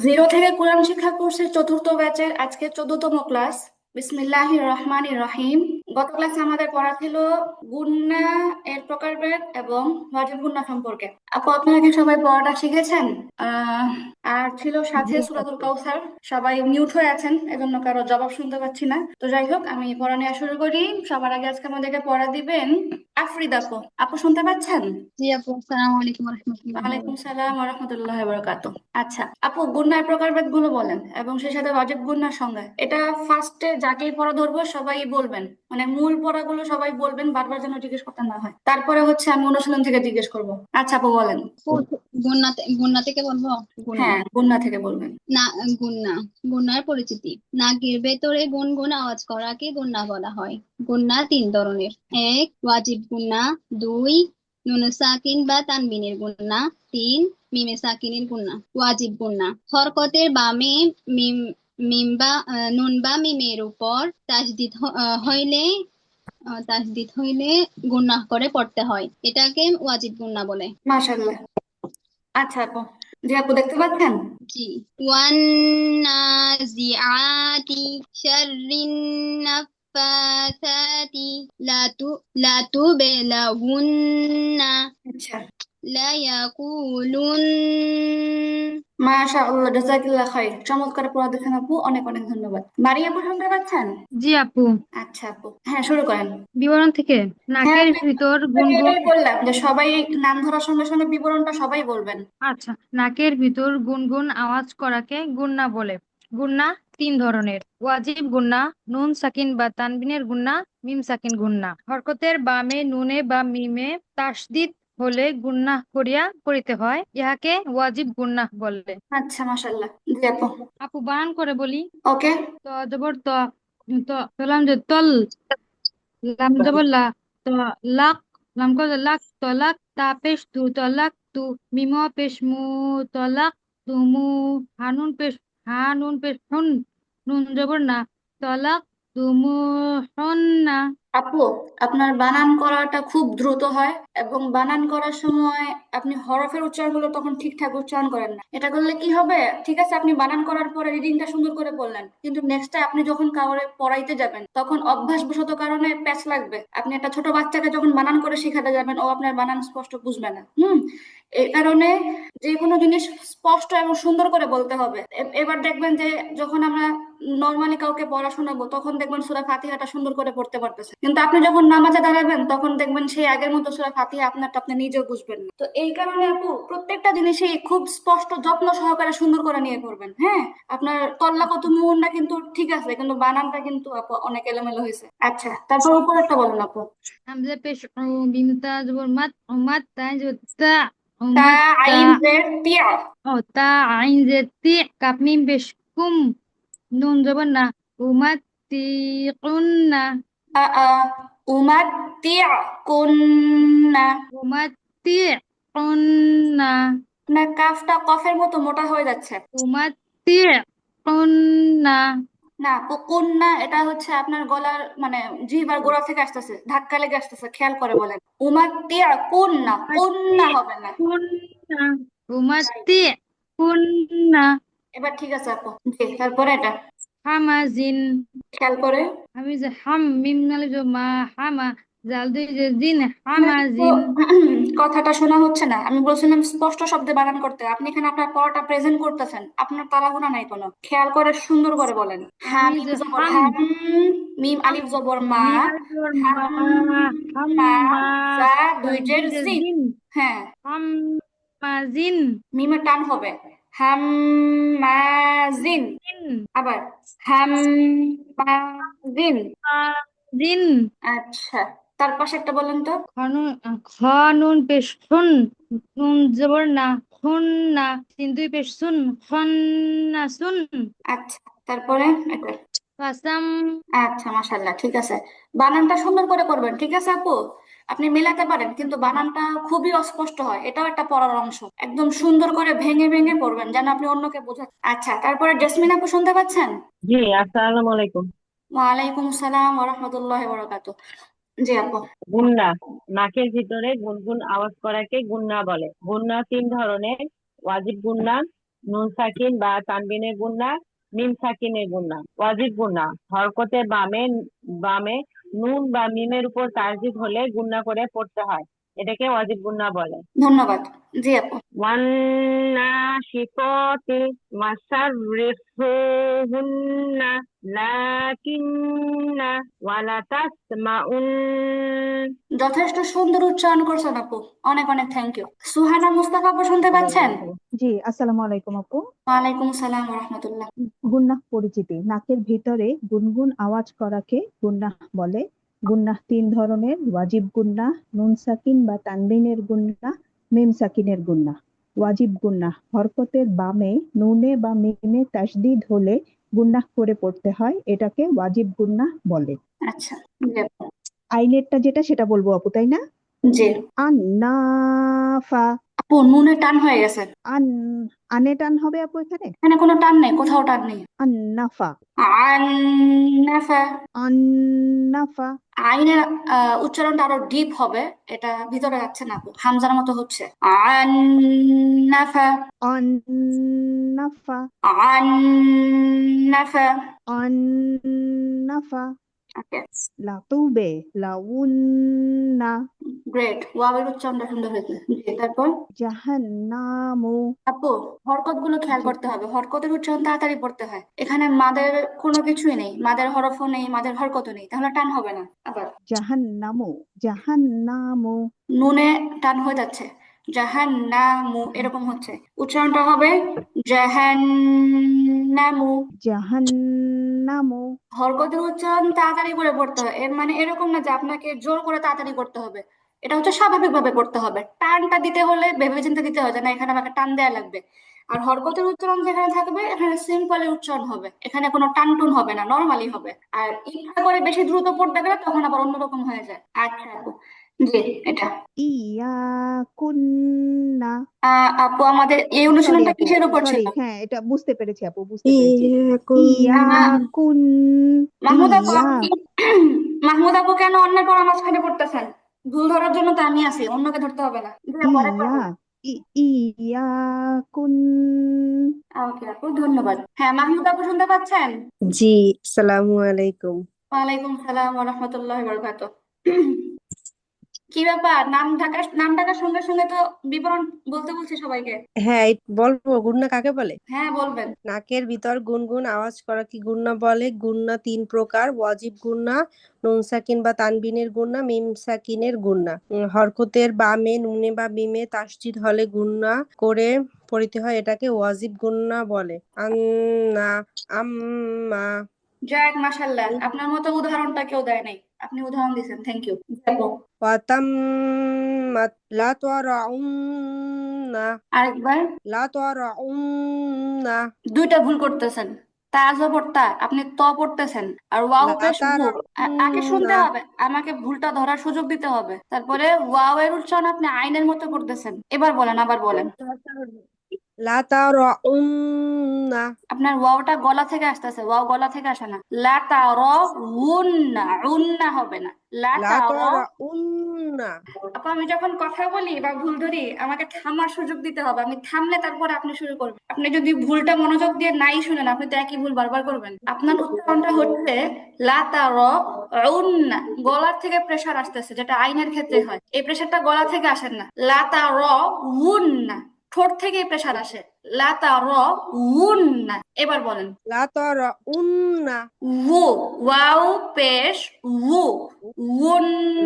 Zero থেকে কোরআন শিক্ষা কোর্সের চতুর্থ ব্যাচের আজকে 14তম ক্লাস। বিসমিল্লাহির রহমানির রহিম। গত ক্লাসে আমাদের পড়া ছিল গুণনা এর প্রকারভেদ এবং ওয়াজিব গুণনা সম্পর্কে। আপু, আপনারা কি সবাই পড়াটা শিখেছেন? আহ আর ছিল সাথে জি সূরাতুল আপু। কাউসার। সবাই মিউট হয়ে আছেন, এজন্য কারো জবাব শুনতে পাচ্ছি না। তো যাই হোক, আমি পড়া নেওয়া শুরু করি। সবার আগে আজকে আমাদেরকে পড়া দিবেন আফরিদ আপু। আপু, শুনতে পাচ্ছেন? জি আপু, আসসালামু আলাইকুম রহমতুল্লাহ। ওয়ালাইকুম সালাম ওয়া রাহমাতুল্লাহি ওয়া বারাকাতুহু। আচ্ছা আপু, গুণনার প্রকারভেদ গুলো বলেন এবং সেই সাথে ওয়াজিব গুণনার সংজ্ঞা। এটা ফার্স্টে যাকেই পড়া ধরবো সবাই বলবেন, মানে মূল পড়াগুলো সবাই বলবেন, বারবার যেন জিজ্ঞেস করতে না হয়। তারপরে হচ্ছে আমি অনুশীলন থেকে জিজ্ঞেস করব। আচ্ছা আপু, বলেন। গুন্না থেকে বলবো। গুন্না হ্যাঁ, গুণনা থেকে বলবেন। না গুন্না গুন্নার পরিচিতি। নাকের ভেতরে গুনগুন আওয়াজ করাকে গুন্না বলা হয়। গুন্না তিন ধরনের: এক, ওয়াজিব গুন্না; দুই, নুন সাকিন বা তানবিনের গুন্না; তিন, মিমে সাকিনের গুন্না। ওয়াজিব গুন্না হরকতের বামে মিম মিম বা নুন বা মিমের উপর তাসদিদ হইলে গুনাহ করে পড়তে হয়, এটাকে ওয়াজিব গুনাহ বলে। মাশাআল্লাহ। আচ্ছা আপু। জি আপু, দেখতে পাচ্ছেন? জি। ওয়ান নাজিআতি শাররিন নাফাসাতি লাতু বেলাগুন্না আচ্ছা। লায়াকুলুন। মাশাআল্লাহ, জাযাকিল্লাহ খাইর। চমৎকার পড়া দেখেন আপু, অনেক অনেক ধন্যবাদ। মারিয়া আপু, শুনতে পাচ্ছেন? জি আপু। আচ্ছা আপু, হ্যাঁ শুরু করেন। বিবরণ থেকে হ্যাঁ, নাকের ভিতর গুনগুন। এটাই বললাম যে সবাই নাম ধরার সঙ্গে সঙ্গে বিবরণটা সবাই বলবেন। আচ্ছা, নাকের ভিতর গুনগুন আওয়াজ করাকে গুন্না বলে। গুন্না তিন ধরনের: ওয়াজিব গুন্না, নুন সাকিন বা তানবিনের গুন্না, মিম সাকিন গুন্না। হরকতের বামে নুনে বা মিমে তাসদিদ হলে গুন্নাহ করিয়া পড়িতে হয়, ইহাকে ওয়াজিব গুন্নাহ বলে। আচ্ছা, মাশাল্লাহ। জি আপু। আপু, বানান করে বলি। ওকে। ত জবর ত, তলাম যে তল, লাম জবর লা, তো লাক, লাম কর লাক, তো লাক, তা পেশ তু, তো লাক তু, মিম পেশ মু, তো লাক তুমু, হানুন পেশ হানুন পেশ হুন, নুন জবর না, তো লাক তুমু হুন না। আপু, আপনার বানান করাটা খুব দ্রুত হয় এবং বানান করার সময় আপনি হরফের উচ্চারণগুলো তখন ঠিকঠাক উচ্চারণ করেন না। এটা করলে কি হবে? ঠিক আছে, আপনি বানান করার পরে রিডিংটা সুন্দর করে বললেন, কিন্তু নেক্সট আপনি যখন কাউরে পড়াইতে যাবেন তখন অভ্যাসবশত কারণে প্যাচ লাগবে। আপনি একটা ছোট বাচ্চাকে যখন বানান করে শেখাতে যাবেন, ও আপনার বানান স্পষ্ট বুঝবে না। এই কারণে যে কোনো জিনিস স্পষ্ট এবং সুন্দর করে বলতে হবে। এবার দেখবেন যে যখন আমরা নর্মালি কাউকে পড়া শোনাবো, তখন দেখবেন সূরা ফাতিহাটা সুন্দর করে পড়তে পারতেছে, কিন্তু আপনি যখন নামাজে দাঁড়াবেন তখন দেখবেন সেই আগের মতো সূরা ফাতিহা আপনারটা আপনি নিজেও বুঝবেন না। তো এই কারণে আপু, প্রত্যেকটা জিনিসই খুব স্পষ্ট যত্ন সহকারে সুন্দর করে নিয়ে করবেন। হ্যাঁ, আপনার তল্লা কত মুন্ডা কিন্তু ঠিক আছে, কিন্তু বানানটা কিন্তু আপু অনেক এলোমেলো হয়েছে। আচ্ছা, তারপর উপরেরটা বলুন আপু। হামজা পেশ উ, বিম তা জবর মাত, মাত তা জবর তা, তা, মাত তা। আইন, জের, তিয়া। ও তা, আইন জে তি, কাপ মিম পেশ কুম, নুন জবর না, উমাতি কুন্না, আ আ উমাত্তিয়া কুন্না। উমাতি কুন্না, না, কাফটা কফের মতো মোটা হয়ে যাচ্ছে। উমাতি কুন্না। না, কুন্না এটা হচ্ছে আপনার গলার মানে জিহ্বার গোড়া থেকে আসতেছে, ধাক্কা লেগে আসতেছে, খেয়াল করে বলেন। উমাত্তিয়া কুন্না, উমাতি কুন্না হবে না। কুন্না, উমাতি কুন্না। এবার ঠিক আছে আপু। জি, তারপরে এটা হামাজিন। খেয়াল করে। আমি যে হাম মিম নালে যে মা, হামা জাল দুই যে জিন, আপনার কিন্তু হামাজিন। কথাটা শোনা হচ্ছে না। আমি বলছিলাম স্পষ্ট শব্দে বানান করতে, আপনি এখানে আপনার পড়াটা প্রেজেন্ট করতেছেন, আপনার তাড়াহুড়া নাই কোনো। খেয়াল করে সুন্দর করে বলেন। হ্যাঁ, আমি মিম যে জবর হাম, হাম, মিম হাম আলিফ জবর মা, মিম আলিফ জবর হাম, মা, হাম মা, মা জা, দুই জাল দুই জের যে জিন। জিন, হ্যাঁ, হামাজিন। মিমের টান হবে। হাম্মাজিন। জিন, আবার হাম্মাজিন। জিন। আচ্ছা, তার পাশে একটা বলেন তো। খনুন, খনুন পেশ খুন, নুন জবর না, খুন না, তিন দুই পেশ সুন, খন না সুন। আচ্ছা, তারপরে এটা। কাসাম। আচ্ছা, মাশাল্লাহ, ঠিক আছে। বানানটা সুন্দর করে করবেন, ঠিক আছে আপু? আপনি মেলাতে পারেন, কিন্তু বানানটা খুবই অস্পষ্ট হয়, এটাও একটা পড়ার অংশ। একদম সুন্দর করে ভেঙে ভেঙে পড়বেন যেন আপনি অন্যকে বোঝান। আচ্ছা, তারপরে জেসমিন আপু, শুনতে পাচ্ছেন? জি, আসসালামু আলাইকুম। ওয়ালাইকুম আসসালাম ওয়া রাহমাতুল্লাহি ওয়া বারাকাতুহু। জি আপু। গুন্না, নাকের ভিতরে গুনগুন আওয়াজ করাকে গুন্না বলে। গুন্না তিন ধরনের: ওয়াজিব গুন্না, নুন সাকিন বা তানবিনের গুণনা, মিম সাকিনের গুণনা। ওয়াজিব গুণনা, হরকতের বামে বামে নুন বা মিমের উপর তাসদিদ হলে গুণনা করে পড়তে হয়, এটাকে ওয়াজিব গুণনা বলে। ধন্যবাদ। জি আপু। والناشطات وسرحوهن لكن ولتسمعن। যথেষ্ট সুন্দর উচ্চারণ করছেন আপু, অনেক অনেক থ্যাংক ইউ। সুহানা মুস্তাফা আপু শুনতে পাচ্ছেন? জি, আসসালামু আলাইকুম আপু। ওয়ালাইকুম আসসালাম ওয়া রাহমাতুল্লাহ। গুন্নাহ পরিচিতি। নাকের ভিতরে গুনগুন আওয়াজ করাকে গুন্নাহ বলে। গুন্নাহ তিন ধরনের: ওয়াজিব গুন্নাহ, নুন সাকিন বা তানবিনের গুন্নাহ, মিম সাকিনের গুন্নাহ। ওয়াজিব গুন্নাহ, হরকতের বামে নুনে বা মিমে তাসদিদ হলে গুন্নাহ করে পড়তে হয়, এটাকে ওয়াজিব গুন্নাহ বলে। আচ্ছা। জি আপু। আইনেরটা যেটা সেটা বলবো আপু, তাই না? জি আন্নাফা। আপু, নুনে টান হয়ে গেছে। আন আনে টান হবে আপু এখানে? এখানে কোনো টান নেই, কোথাও টান নেই। আন্নাফা। আন্নাফা। আন্নাফা। আইনের উচ্চারণটা আরো ডিপ হবে, এটা ভিতরে যাচ্ছে না আপু, হামজার মতো হচ্ছে। আন্নাফা। অন্নাফা। আন্নাফা। অন্নাফা। ওকে, লাতুবে। লাউন্না। গ্রেট, ওয়াওয়ের উচ্চারণটা সুন্দর হয়েছে। জি, তারপর জাহান্নামু। আপু, হরকত গুলো খেয়াল জি, করতে হবে, হরকতের উচ্চারণ তাড়াতাড়ি পড়তে হয়। এখানে মাদের কোনো কিছুই নেই, মাদের হরফও নেই, মাদের হরকতও নেই, তাহলে টান হবে না। আবার জাহান্নামু। জাহান্নামু। নুনে টান হয়ে যাচ্ছে, জাহান্নামু এরকম হচ্ছে, উচ্চারণটা হবে জাহান্নামু। জাহান্নামু। হরকতের উচ্চারণ তাড়াতাড়ি করে পড়তে হয়, এর মানে এরকম না যে আপনাকে জোর করে তাড়াতাড়ি করতে হবে, এটা হচ্ছে স্বাভাবিকভাবে করতে হবে। টানটা দিতে হলে ভেবে চিন্তে দিতে হয় যে না, এখানে আমাকে টান দেওয়া লাগবে। আর হরকতের উচ্চারণ যেখানে থাকবে এখানে সিম্পলি উচ্চারণ হবে, এখানে কোনো টান টুন হবে না, নর্মালি হবে। আর ইচ্ছা করে বেশি দ্রুত পড়তে গেলে তখন আবার অন্যরকম হয়ে যায়। আচ্ছা আপু, জি, এটা ইয়াকুন্না। আপু আমাদের এই সরি অনুশীলনটা আপু, কিসের উপর সরি, ছিল? হ্যাঁ এটা বুঝতে পেরেছি আপু, বুঝতে পেরেছি। আহ, ইয়াকুন। মাহমুদ আপু ইয়া আপনি মাহমুদ আপু কেন অন্যের পড়া মাঝখানে পড়তেছেন? ভুল ধরার জন্য তো আমি আছি, অন্যকে ধরতে হবে না। জি আপু, আরেকবার ইয়া বলেন। ইয়াকুন। ওকে আপু, ধন্যবাদ। হ্যাঁ, মাহমুদ আপু শুনতে পাচ্ছেন? জি, আসসালামু আলাইকুম। ওয়ালাইকুম সালাম ওয়া রাহমাতুল্লাহি ওয়া বারাকাতুহু। কি ব্যাপার, নাম ডাকার সঙ্গে সঙ্গে তো বিবরণ বলতে বলছি সবাইকে। হ্যাঁ, বলবো গুন্না কাকে বলে। হ্যাঁ, বলবেন। নাকের ভিতর গুনগুন আওয়াজ করা কি গুন্না বলে। গুন্না তিন প্রকার: ওয়াজিব গুন্না, নুন সাকিন বা তানবিনের গুন্না, মিম সাকিনের গুন্না। হরকতের বামে নুনে বা মিমে তাসদিদ হলে গুন্না করে পড়িতে হয়, এটাকে ওয়াজিব গুন্না বলে। আন্না, আম্মা। যাক, মাশাআল্লাহ, আপনার মতো উদাহরণটা কেউ দেয় নাই, আপনি উদাহরণ দিয়েছেন, থ্যাংক ইউ। আপু, ওয়াতাম্মাত লা তারাউন্না। আরেকবার। লা তারাউন্না। দুইটা ভুল করতেছেন, তাজও পড়তা, আপনি ত পড়তেছেন, আর ওয়াও লা পেশ ভু। আগে শুনতে তারাউন্না। হবে, আমাকে ভুলটা ধরার সুযোগ দিতে হবে, তারপরে ওয়াও এর উচ্চারণ আপনি আইনের মতো করতেছেন। এবার বলেন, আবার বলেন। লা তারাউন্না। আপনার ওয়াওটা গলা থেকে আসতেছে, ওয়াও গলা থেকে আসে না। লা তার উন্না, উন্না হবে না, লা লা তার। তারাউন্না। আপা, আমি যখন কথা বলি বা ভুল ধরি আমাকে থামার সুযোগ দিতে হবে, আমি থামলে তারপরে আপনি শুরু করবেন। আপনি যদি ভুলটা মনোযোগ দিয়ে নাই শুনেন, আপনি তো একই ভুল বারবার করবেন। আপনার উচ্চারণটা হচ্ছে লা তার উন্না, গলার থেকে প্রেসার আসতেছে, যেটা আইনের ক্ষেত্রে হয়, এই প্রেসারটা গলা থেকে আসেন না। লা তার উন্না, ঠোঁট থেকে প্রেসার আসে। লা তার উন্না। এবার বলেন। লা তারাউন্না। ও, ওয়াও পেশ ও,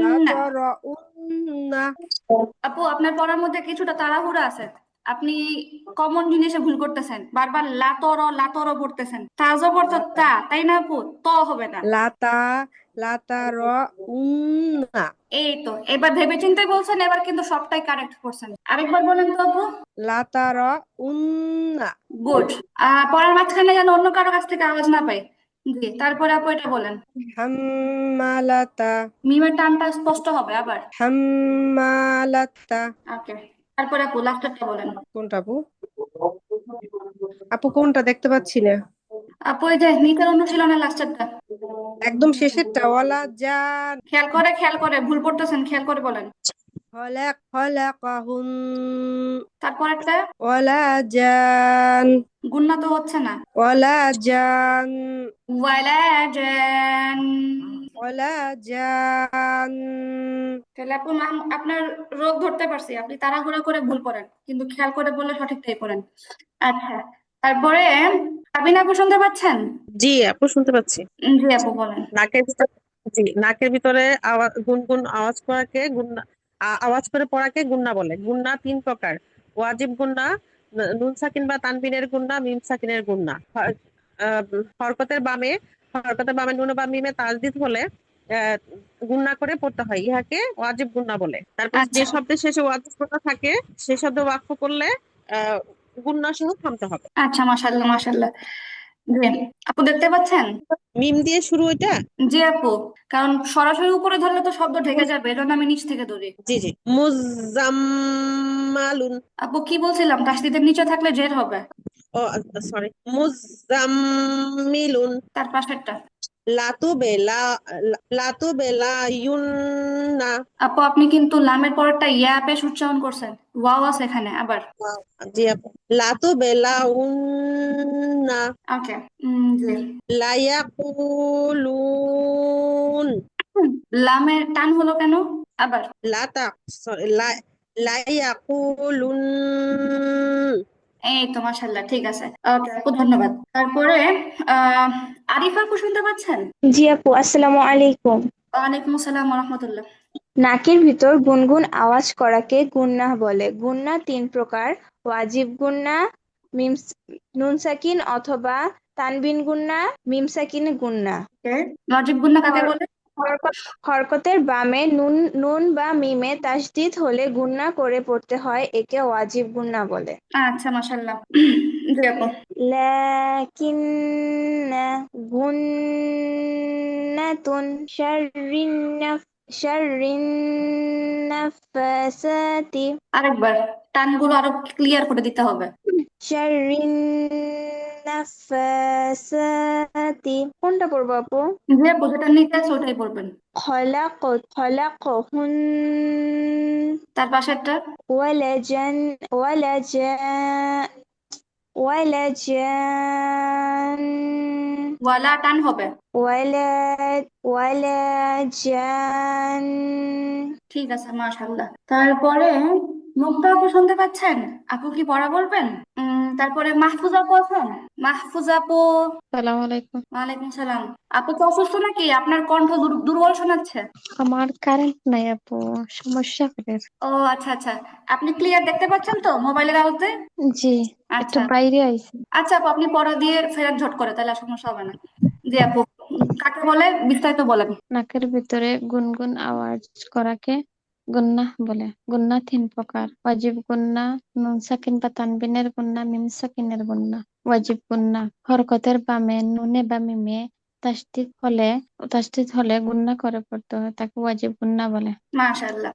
লা উন্না। তারাউন্না। আপু, আপনার পড়ার মধ্যে কিছুটা তাড়াহুড়া আছে, আপনি কমন জিনিসে ভুল করতেছেন, বারবার লাতর লাতর পড়তেছেন, তাজা পড়তো তা, তাই না আপু? ত হবে না। লাতা, লা তারাউন্না। এই তো, এবার ভেবেচিন্তে বলছেন, এবার কিন্তু সবটাই কারেক্ট করছেন। আরেকবার বলেন তো আপু। লা তারাউন্না। গুড। পড়ার মাঝখানে যেন অন্য কারো কাছ থেকে আওয়াজ না পাই। জি, তারপরে আপু এটা বলেন। হাম্মালাতা। মিমের টানটা স্পষ্ট হবে আবার। হাম্মালাতা। ওকে, তারপরে আপু লাস্টেরটা বলেন। কোনটা আপু? আপু কোনটা দেখতে পাচ্ছি না। আপু, এই যে নিচের অনুশীলনের লাস্টেরটা, একদম শেষেরটা, ওয়ালা জান। খেয়াল করে ভুল পড়তেছেন, খেয়াল করে বলেন। খলাকাহুন তারপরেরটা ওয়ালা জান গুন্না তো হচ্ছে না। ওয়ালা জান ওয়ালা জান। ওয়ালা জান তাহলে আপু আপনার রোগ ধরতে পারছি, আপনি তাড়াহুড়া করে ভুল করেন, কিন্তু খেয়াল করে বললে সঠিকটাই করেন। আচ্ছা, তারপরে আবিন আপু শুনতে পাচ্ছেন? জি আপু শুনতে পাচ্ছি। জি আপু বলেন। নাকের ভিতরে জি নাকের ভিতরে আওয়াজ গুনগুন আওয়াজ করাকে গুন্না আওয়াজ করে পড়াকে গুন্না বলে। গুন্না তিন প্রকার: ওয়াজিব গুন্না, নুন সাকিন বা তানবিনের গুন্না, মিম সাকিনের গুন্না। আহ, হরকতের বামে নুন বা মিমে তাসদিদ হলে আহ, গুন্না করে পড়তে হয়, ইহাকে ওয়াজিব গুন্না বলে। তারপর যে আচ্ছা শব্দের শেষে ওয়াজিব গুন্না থাকে সে শব্দ ওয়াকফ করলে আহ গুন্না সহ থামতে হবে। আচ্ছা, মাশাল্লাহ মাশাল্লাহ। জি আপু দেখতে পাচ্ছেন? মিম দিয়ে শুরু এটা। জি আপু, কারণ সরাসরি উপরে ধরলে তো শব্দ ঢেকে যাবে, এজন্য আমি নিচ থেকে ধরি। জি জি, মুজাম্মালুন। আপু কি বলছিলাম, তাসদিদের নিচে থাকলে জের হবে। ও সরি, মুজাম্মিলুন। তার পাশেরটা লাতুবে লা লাতুবে লা ইউন্না। আপু, আপনি কিন্তু লামের পরেরটা ইয়া পেশ উচ্চারণ করছেন, ওয়াও আছে এখানে আবার। জি আপু, লাতুবে লা উন্না। ওকে। জি। লায়াকুলুন। লামের টান হলো কেন আবার? লাতা সরি লায়াকুলুন। এই তো মাশাল্লাহ, ঠিক আছে। ওকে আপু, ধন্যবাদ। তারপরে আহ আরিফা আপু শুনতে পাচ্ছেন? জি আপু, আসসালামু আলাইকুম। ওয়ালাইকুম আসসালাম রহমতুল্লাহ। নাকের ভিতর গুনগুন আওয়াজ করাকে গুন্নাহ বলে। গুন্না তিন প্রকার: ওয়াজিব গুন্না, মিম নুন সাকিন অথবা তানবিন গুন্না, মিম সাকিন গুন্না। লজিক গুন্না কাকে হর- বলে? হরকতের বামে নুন নুন বা মিমে তাসদিদ হলে গুন্না করে পড়তে হয়, একে ওয়াজিব গুন্না বলে। আচ্ছা মাশাল্লাহ। জি আপু। লাকিন্না গুন্নাতুন শাররিন নাফাসাতি। আরেকবার টানগুলো আরো ক্লিয়ার করে দিতে হবে। শাররিন নাফাসাতি কোনটা পড়বো আপু? যে আপু যেটা নিতে আছে ওটাই বলবেন। খলাকহুন তার পাশেরটা ওয়ালাজান ওয়ালাজান ওয়ালা টান হবে। ওয়ালা ওয়ালাজান। ঠিক আছে মাশাল্লাহ। তারপরে মুক্তা আপু শুনতে পাচ্ছেন? আপু কি পড়া বলবেন? তারপরে মাহফুজ আপু আছেন? মাহফুজ আপু। সালাম আলাইকুম। ওয়ালাইকুম সালাম। আপু কি অসুস্থ নাকি? আপনার কণ্ঠ দুর্বল শোনাচ্ছে। আমার কারেন্ট নাই আপু, সমস্যা করে। ও আচ্ছা আচ্ছা। আপনি ক্লিয়ার দেখতে পাচ্ছেন তো মোবাইলের আলোতে? জি, একটু আচ্ছা বাইরে আইছি। আচ্ছা আপু, আপনি পড়া দিয়ে ফেরার ঝট করে, তাহলে আর সমস্যা হবে না। জি আপু, কাকে বলে বিস্তারিত বলেন। নাকের ভিতরে গুনগুন আওয়াজ করাকে গুন্নাহ বলে। গুন্না তিন প্রকার: ওয়াজিব গুন্না, নুন সাকিন বা তানবিনের গুন্না, মিম সাকিনের গুন্না। ওয়াজিব গুন্না হরকতের বামে নুনে বা মিমে তাসদিদ হলে গুন্না করে পড়তে হয়, তাকে ওয়াজিব গুন্না বলে। মাশাআল্লাহ।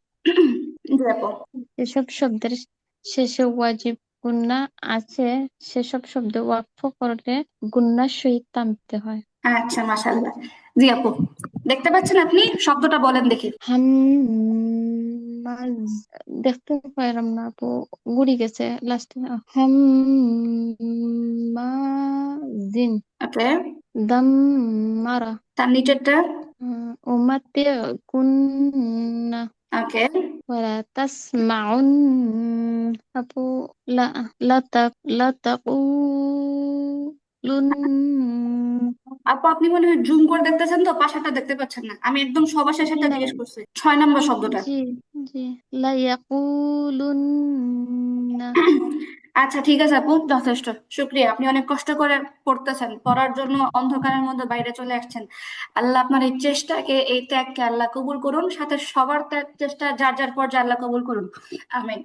জি আপু। যেসব শব্দের শেষে ওয়াজিব গুন্না আছে সেসব শব্দ ওয়াকফ করলে গুন্নার সহিত টানতে হয়। আচ্ছা মাশাআল্লাহ। জি আপু, দেখতে পাচ্ছেন আপনি? শব্দটা বলেন দেখি। হাম্মাজ, দেখতে পাইলাম না আপু, গুড়ি গেছে লাস্টে। হাম্মাজিন, ওকে। দাম্মারা, তার নিচেরটা উমাতে কুন্না, ওকে। ওয়ালা তাসমাউন। আপু লা লাতাকুলুন। আপু আপনি মনে হয় জুম করে দেখতেছেন তো, পাশেরটা দেখতে পাচ্ছেন না। আমি একদম সবার শেষেরটা না, জিজ্ঞেস করছি, 6 নম্বর শব্দটা। জি জি, লায়াকুলুন্না। আচ্ছা ঠিক আছে আপু, যথেষ্ট। শুক্রিয়া, আপনি অনেক কষ্ট করে পড়তেছেন, পড়ার জন্য অন্ধকারের মধ্যে বাইরে চলে আসছেন। আল্লাহ আপনার এই চেষ্টাকে, এই ত্যাগকে আল্লাহ কবুল করুন, সাথে সবার চেষ্টা যার যার পর্যায়ে আল্লাহ কবুল করুন। আমিন।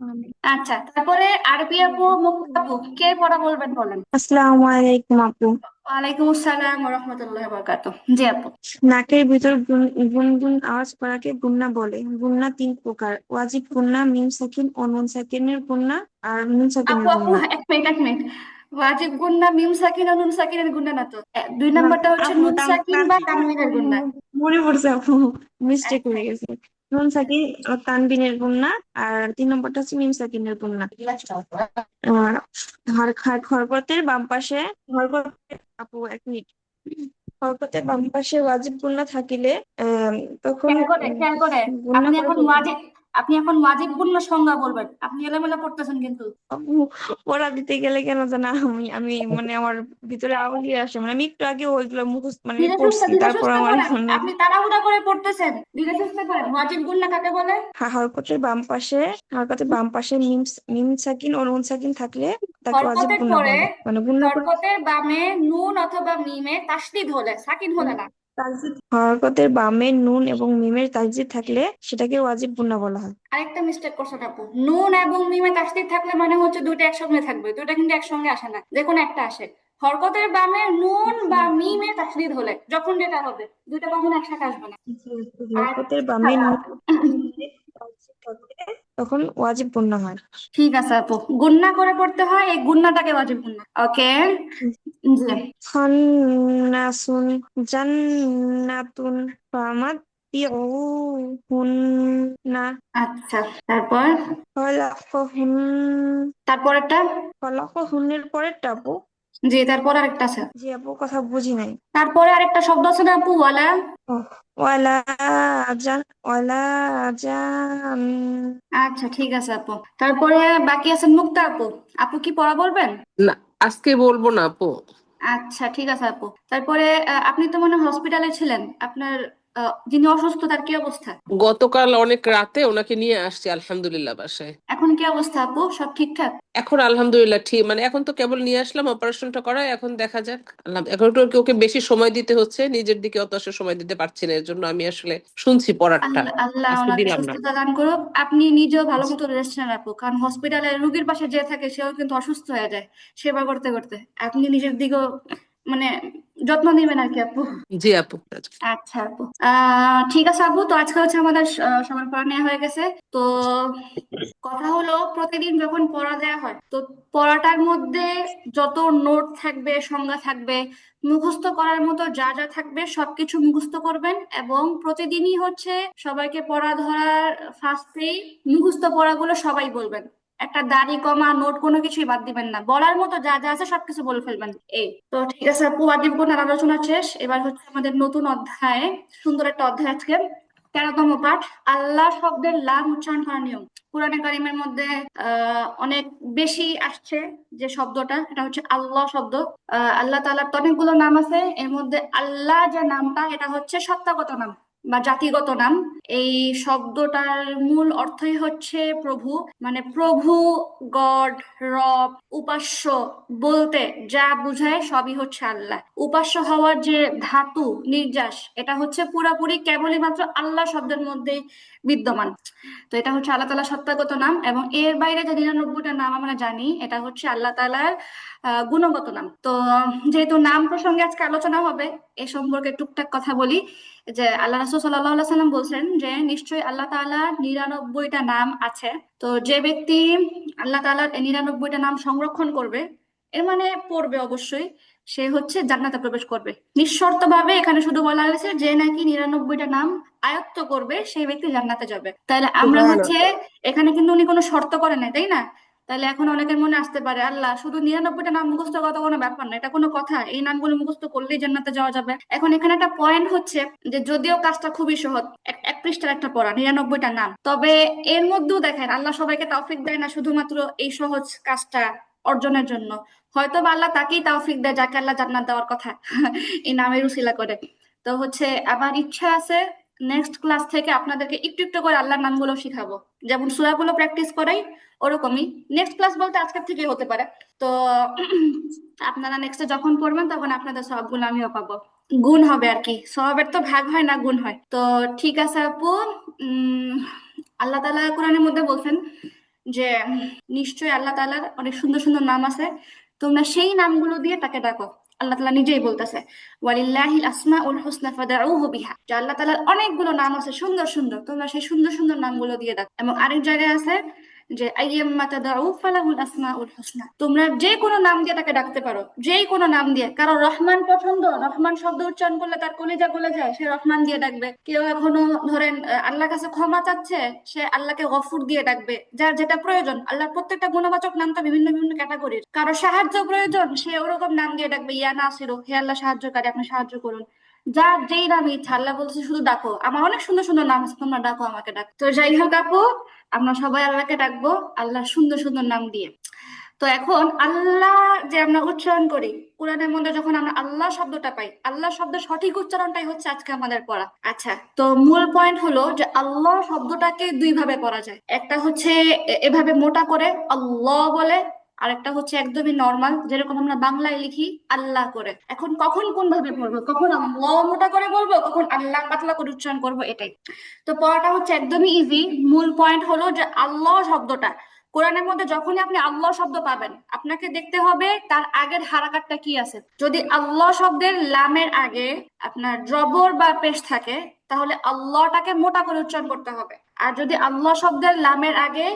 আমিন। আচ্ছা, তারপরে আরবি আপু, মুক্তা আপু, কে পড়া বলবেন বলেন। আসসালামু আলাইকুম আপু। ওয়ালাইকুম আসসালাম ওয়া রাহমাতুল্লাহি ওয়া বারাকাতুহু। জি আপু। নাকের ভিতর গুনগুন আওয়াজ করাকে গুন্না বলে। গুন্না তিন প্রকার: ওয়াজিব গুন্না, মিম সাকিন ও নুন সাকিনের গুন্না আর নুন আপু সাকিনের আপু গুন্না। এক মিনিট এক মিনিট। ওয়াজিব গুন্না মিম সাকিন আর নুন সাকিনের গুন্না না তো, 2 নম্বরটা হচ্ছে আপু নুন সাকিন বা তানবিনের গুন্না। মনে পড়ছে আপু, মিস্টেক হয়ে গেছে। নুন সাকিন ও তানবিনের গুণনা, আর 3 নম্বরটা হচ্ছে মিম সাকিনের গুণনা। হরকতের বাম পাশে আপু 1 মিনিট। হরকতের বাম পাশে ওয়াজিব গুণনা থাকিলে তখন খেয়াল করে গুণনা আপনি করে এখন ফেলতে ওয়াজিব আপনি এখন ওয়াজিব গুণ সংজ্ঞা বলবেন, আপনি এলোমেলো করতেছেন কিন্তু। আপু, পড়া দিতে গেলে কেন জানা আমি মানে আমার ভিতরে আউলিয়ে আসে, মানে আমি একটু আগে ওইগুলো মুখস্থ মানে আমি পড়ছি, ধীরে তারপর সুস্থে আমার করেন, মানে আপনি তাড়াহুড়া করে পড়তেছেন, ধীরে সুস্থে করেন। ওয়াজিব গুণ কাকে বলে? হরকতের বাম পাশে মিম সাকিন ও নুন সাকিন থাকলে তাকে ওয়াজিব হরকতের গুণনা পরে বলে, মানে গুণনা করে। হরকতের বামে নুন অথবা মিমে তাসদিদ হলে, সাকিন হলে না। হরকতের বামে নুন এবং মিমের তাসদিদ থাকলে সেটাকে ওয়াজিব গুণনা বলা হয়। আরেকটা মিস্টেক করছেন আপু, নুন এবং মিমে তাসদিদ থাকলে মানে হচ্ছে দুইটা একসঙ্গে থাকবে, দুইটা কিন্তু একসঙ্গে আসে না, যে কোনো একটা আসে। হরকতের বামে নুন বা মিমে তাসদিদ হলে যখন যেটা হবে, দুইটা কখনো একসাথে আসবে না। হরকতের বামে নুন মিমের তাসদিদ থাকলে তখন ওয়াজিব গুণনা হয়। ঠিক আছে আপু, গুন্না করে পড়তে হয়, এই গুন্নাটাকে ওয়াজিব গুন্না। ওকে, জি। খান্নাসুন জান্নাতুন ফামাতিউহুন্না আচ্ছা, তারপর খলাকহুন তারপরেরটা? খলাকহুন্নের পরেরটা আপু। জি, তারপর আরেকটা আছে। জি আপু, কথা বুঝি নাই। তারপরে আরেকটা শব্দ আছে না আপু, ওয়ালা? ও, ওয়ালা ওয়ালা জান। আচ্ছা, ঠিক আছে আপু। তারপরে বাকি আছে মুক্তা আপু। আপু কি পড়া বলবেন? না, আজকে বলবো না আপু। আচ্ছা, ঠিক আছে আপু। তারপরে আপনি তো মনে হয় হসপিটালে ছিলেন, আপনার যিনি অসুস্থ তার কি অবস্থা? গতকাল অনেক রাতে ওনাকে নিয়ে আসছি আলহামদুলিল্লাহ বাসায়। এখন কি অবস্থা আপু, সব ঠিকঠাক? এখন আলহামদুলিল্লাহ ঠিক, মানে এখন তো কেবল নিয়ে আসলাম অপারেশনটা করায়, এখন দেখা যাক। এখন একটু ওকে বেশি সময় দিতে হচ্ছে, নিজের দিকে অত আসলে সময় দিতে পারছি না, এর জন্য আমি আসলে শুনছি পড়াটা, আল্লাহ আল্লাহ আজকে ওনাকে দিলাম না। সুস্থতা দান করুক। আপনি নিজেও ভালো মতো রেস্ট নেন আপু, কারণ হসপিটালে রুগীর পাশে যে থাকে সেও কিন্তু অসুস্থ হয়ে যায় সেবা করতে করতে। আপনি নিজের দিকেও মানে যত্ন নেবেন আর কি আপু। জি আপু। আচ্ছা আপু, ঠিক আছে আপু। তো আজকে হচ্ছে আমাদের সবার পড়া নেওয়া হয়ে গেছে। তো কথা হলো, প্রতিদিন যখন পড়া দেওয়া হয় তো পড়াটার মধ্যে যত নোট থাকবে, সংজ্ঞা থাকবে, মুখস্থ করার মতো যা যা থাকবে সবকিছু মুখস্থ করবেন। এবং প্রতিদিনই হচ্ছে সবাইকে পড়া ধরার ফার্স্টেই মুখস্থ পড়াগুলো সবাই বলবেন। একটা দাড়ি কমা নোট কোনো কিছুই বাদ দিবেন না, বলার মতো যা যা আছে সবকিছু বলে ফেলবেন। এই তো ঠিক আছে আপু, ওয়াজিব গুণের আলোচনা শেষ। এবার হচ্ছে আমাদের নতুন অধ্যায়, সুন্দর একটা অধ্যায় আজকে, 13তম পাঠ, আল্লাহ শব্দের লাম উচ্চারণ করার নিয়ম। কোরআনে কারিমের মধ্যে অনেক বেশি আসছে যে শব্দটা, এটা হচ্ছে আল্লাহ শব্দ। আল্লাহ তাআলার তো অনেকগুলো নাম আছে, এর মধ্যে আল্লাহ যে নামটা এটা হচ্ছে সত্তাগত নাম বা জাতিগত নাম। এই শব্দটার মূল অর্থই হচ্ছে প্রভু, মানে প্রভু, গড, রব, উপাস্য বলতে যা বুঝায় সবই হচ্ছে আল্লাহ। উপাস্য হওয়ার যে ধাতু নির্যাস, এটা হচ্ছে পুরাপুরি কেবলই মাত্র আল্লাহ শব্দের মধ্যেই বিদ্যমান। তো এটা হচ্ছে আল্লাহ তাআলার সত্তাগত নাম, এবং এর বাইরে যে 99টা নাম আমরা জানি এটা হচ্ছে আল্লাহ তাআলার গুণগত নাম। তো যেহেতু নাম প্রসঙ্গে আজকে আলোচনা হবে, এ সম্পর্কে টুকটাক কথা বলি। যে আল্লাহ রাসূল সাল্লাল্লাহু আলাইহি সাল্লাম বলছেন যে নিশ্চয়ই আল্লাহ তাআলার 99টা নাম আছে। তো যে ব্যক্তি আল্লাহ তাআলার এই 99টা নাম সংরক্ষণ করবে, এর মানে পড়বে অবশ্যই, সে হচ্ছে জান্নাতে প্রবেশ করবে নিঃশর্ত ভাবে। এখানে শুধু বলা হয়েছে যে নাকি 99টা নাম আয়ত্ত করবে সেই ব্যক্তি জান্নাতে যাবে। তাহলে আমরা হচ্ছে, এখানে কিন্তু উনি কোনো শর্ত করে নাই, তাই না? তাহলে এখন অনেকের মনে আসতে পারে, আল্লাহ শুধু 99টা নাম মুখস্থ করা তো কোনো ব্যাপার না, এটা কোনো কথা? এই নামগুলো মুখস্থ করলেই জান্নাতে যাওয়া যাবে? এখন এখানে একটা পয়েন্ট হচ্ছে যে যদিও কাজটা খুবই সহজ, এক পৃষ্ঠার একটা পড়া 99টা নাম, তবে এর মধ্যেও দেখেন আল্লাহ সবাইকে তৌফিক দেয় না শুধুমাত্র এই সহজ কাজটা অর্জনের জন্য। হয়তো বা আল্লাহ তাকেই তৌফিক দেয় যাকে আল্লাহ জান্নাত দেওয়ার কথা এই নামের উসিলা করে। তো হচ্ছে আমার ইচ্ছা আছে নেক্সট ক্লাস থেকে আপনাদেরকে একটু একটু করে আল্লাহর নামগুলো শিখাবো, যেমন সূরাগুলো প্র্যাকটিস করাই ওরকমই। নেক্সট ক্লাস বলতে আজকের থেকেই হতে পারে। তো আপনারা নেক্সটে যখন পড়বেন তখন আপনাদের সবগুলো আমিও পাবো, গুণ হবে আর কি। সবের তো ভাগ হয় না, গুণ হয়। তো ঠিক আছে আপু, আল্লাহ তাআলা কোরআনের মধ্যে বলছেন যে নিশ্চয়ই আল্লাহ তাআলার অনেক সুন্দর সুন্দর নাম আছে, তোমরা সেই নামগুলো দিয়ে তাকে ডাকো। আল্লাহ তাআলা নিজেই বলতেছে ওয়ালিল্লাহিল আসমাউল হুসনা ফাদউহু বিহা, যে আল্লাহ তাআলার অনেকগুলো নাম আছে সুন্দর সুন্দর, তোমরা সেই সুন্দর সুন্দর নামগুলো দিয়ে ডাকো। এবং আরেক জায়গায় আছে যে আইয়াম্মা তাদাউ ফালাহুল আসমাউল হুসনা, তোমরা যে কোনো নাম দিয়ে তাকে ডাকতে পারো, যে কোনো নাম দিয়ে। কারো রহমান পছন্দ, রহমান শব্দ উচ্চারণ করলে তার কলিজা গলে যায়, সে রহমান দিয়ে ডাকবে। কেউ এখনো ধরেন আল্লাহর কাছে ক্ষমা চাচ্ছে, সে আল্লাহকে গফুর দিয়ে ডাকবে। যার যেটা প্রয়োজন, আল্লাহর প্রত্যেকটা গুণবাচক নাম তো ভিন্ন ভিন্ন ক্যাটাগরির। কারো সাহায্য প্রয়োজন, সে ওরকম নাম দিয়ে ডাকবে, ইয়া নাসিরু, হে আল্লাহ সাহায্যকারী, আপনি সাহায্য করুন। যার যেই নাম ইচ্ছা, আল্লাহ বলছে শুধু ডাকো, আমার অনেক সুন্দর সুন্দর নাম আছে, তোমরা ডাকো, আমাকে ডাকো। তো যাই হোক আপু, আমরা সবাই আল্লাহকে ডাকবো আল্লাহর সুন্দর সুন্দর নাম দিয়ে। তো এখন আল্লাহ যে আমরা উচ্চারণ করি, কোরআনের মধ্যে যখন আমরা আল্লাহ শব্দটা পাই, আল্লাহ শব্দের সঠিক উচ্চারণটাই হচ্ছে আজকে আমাদের পড়া। আচ্ছা, তো মূল পয়েন্ট হলো যে আল্লাহ শব্দটাকে দুই ভাবে পড়া যায়। একটা হচ্ছে এভাবে মোটা করে আল্লাহ বলে, আরেকটা হচ্ছে একদমই নর্মাল, যেরকম আমরা বাংলায় লিখি আল্লাহ করে। এখন কখন কোন ভাবে পড়বো, কখন আল্লাহ মোটা করে বলবো, কখন আল্লাহ পাতলা করে উচ্চারণ করবো, এটাই। তো পড়াটা হচ্ছে একদমই ইজি। মূল পয়েন্ট হলো যে আল্লাহ শব্দটা কোরআনের মধ্যে যখনই আপনি আল্লাহ শব্দ পাবেন, আপনাকে দেখতে হবে তার আগের হারাকাতটা কি আছে। যদি আল্লাহ শব্দের লামের আগে আপনার জবর বা পেশ থাকে, তাহলে আল্লাহটাকে মোটা করে উচ্চারণ করতে হবে। আর যদি আল্লাহ শব্দের লামের আগে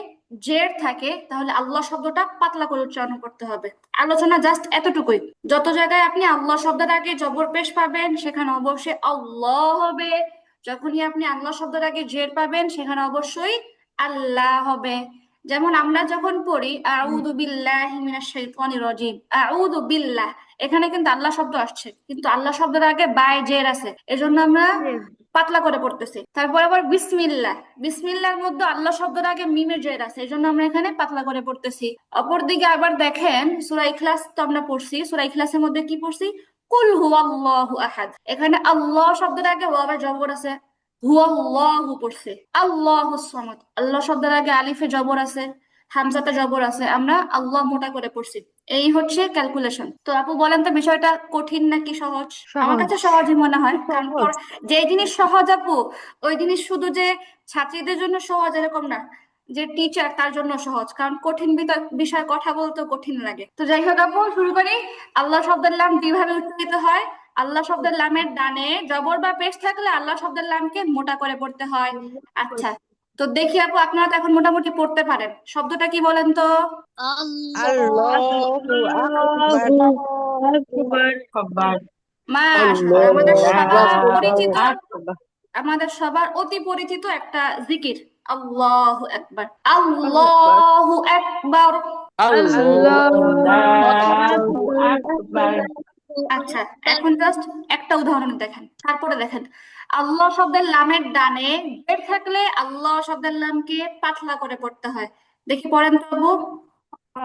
জের থাকে, তাহলে আল্লাহ শব্দটা পাতলা করে উচ্চারণ করতে হবে। আলোচনা জাস্ট এতটুকুই। যত জায়গায় আপনি আল্লাহ শব্দের আগে জবর পেশ পাবেন, সেখানে অবশ্যই আল্লাহ হবে। যখনই আপনি আল্লাহ শব্দের আগে জের পাবেন, সেখানে অবশ্যই আল্লাহ হবে। যেমন আমরা যখন পড়ি আউযু বিল্লাহি মিনাশ শাইতানির রাজিম, আউযু বিল্লাহ, এখানে কিন্তু আল্লাহ শব্দ আসছে, কিন্তু আল্লাহ শব্দের আগে বায় জের আছে, এজন্য আমরা পাতলা করে পড়তেছি। তারপর আবার বিসমিল্লাহ, বিসমিল্লাহর মধ্যে আল্লাহ শব্দের আগে মিমের জের আছে, এজন্য আমরা এখানে পাতলা করে পড়তেছি। অপরদিকে আবার দেখেন সূরা ইখলাস তো আমরা পড়ছি, সূরা ইখলাসের মধ্যে কি পড়ছি, কুল হুয়াল্লাহু আহাদ, এখানে আল্লাহ শব্দের আগে ওয়াবে জবর আছে, হুয়াল্লাহু পড়ছে। আল্লাহুস সামাদ, আল্লাহ শব্দের আগে আলিফে জবর আছে, হামজাতে জবর আছে, আমরা আল্লাহ মোটা করে পড়ছি। এই হচ্ছে ক্যালকুলেশন। তো আপু বলেন তো, বিষয়টা কঠিন নাকি সহজ? আমার কাছে সহজই মনে হয়, কারণ যে জিনিস সহজ আপু, ওই জিনিস শুধু যে ছাত্রীদের জন্য সহজ এরকম না, যে টিচার তার জন্য সহজ, কারণ কঠিন বিষয় কথা বলতে কঠিন লাগে। তো যাই হোক আপু, শুরু করি। আল্লাহ শব্দের লাম দুইভাবে উচ্চারিত হয়। আল্লাহ শব্দের লামের ডানে জবর বা পেশ থাকলে আল্লাহ শব্দের লামকে মোটা করে পড়তে হয়। আচ্ছা, তো দেখি আপু, আপনারা তো এখন মোটামুটি পড়তে পারেন। শব্দটা কি বলেন তো? আল্লাহু আকবার। মাশাআল্লাহ, আমাদের সবার পরিচিত, আকবার। আমাদের সবার অতি পরিচিত একটা জিকির, আল্লাহু আকবার, আল্লাহু আকবার। আল্লাহু আকবার। আচ্ছা, এখন জাস্ট একটা উদাহরণ দেখেন, তারপরে দেখেন। আল্লাহ শব্দের লামের ডানে জের থাকলে আল্লাহ শব্দের লামকে পাতলা করে পড়তে হয়। দেখি পড়েন তো আপু।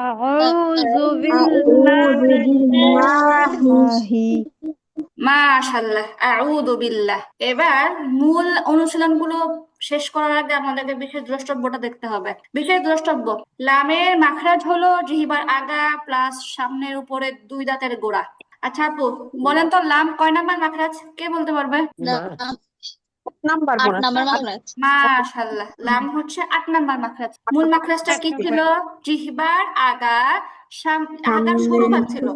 আউযু আউযু বিল্লাহি বিল্লাহি। মাশাআল্লাহ, আউযু বিল্লাহ। এবার মূল অনুশীলনগুলো শেষ করার আগে আমাদেরকে বিশেষ দ্রষ্টব্যটা দেখতে হবে। বিশেষ দ্রষ্টব্য, লামের মাখরাজ হলো জিহ্বার আগা প্লাস সামনের উপরে দুই দাঁতের গোড়া। আচ্ছা আপু, বলেন তো লাম কয় নাম্বার মাখরাজ, কে বলতে পারবে? নাম্বার 8 মনে হয়। নাম্বার মাখরাজ। মাশাআল্লাহ, লাম হচ্ছে 8 নাম্বার মাখরাজ। মূল মাখরাজটা কি ছিল? জিহ্বার আগা, আগার সরু ভাগ ছিল।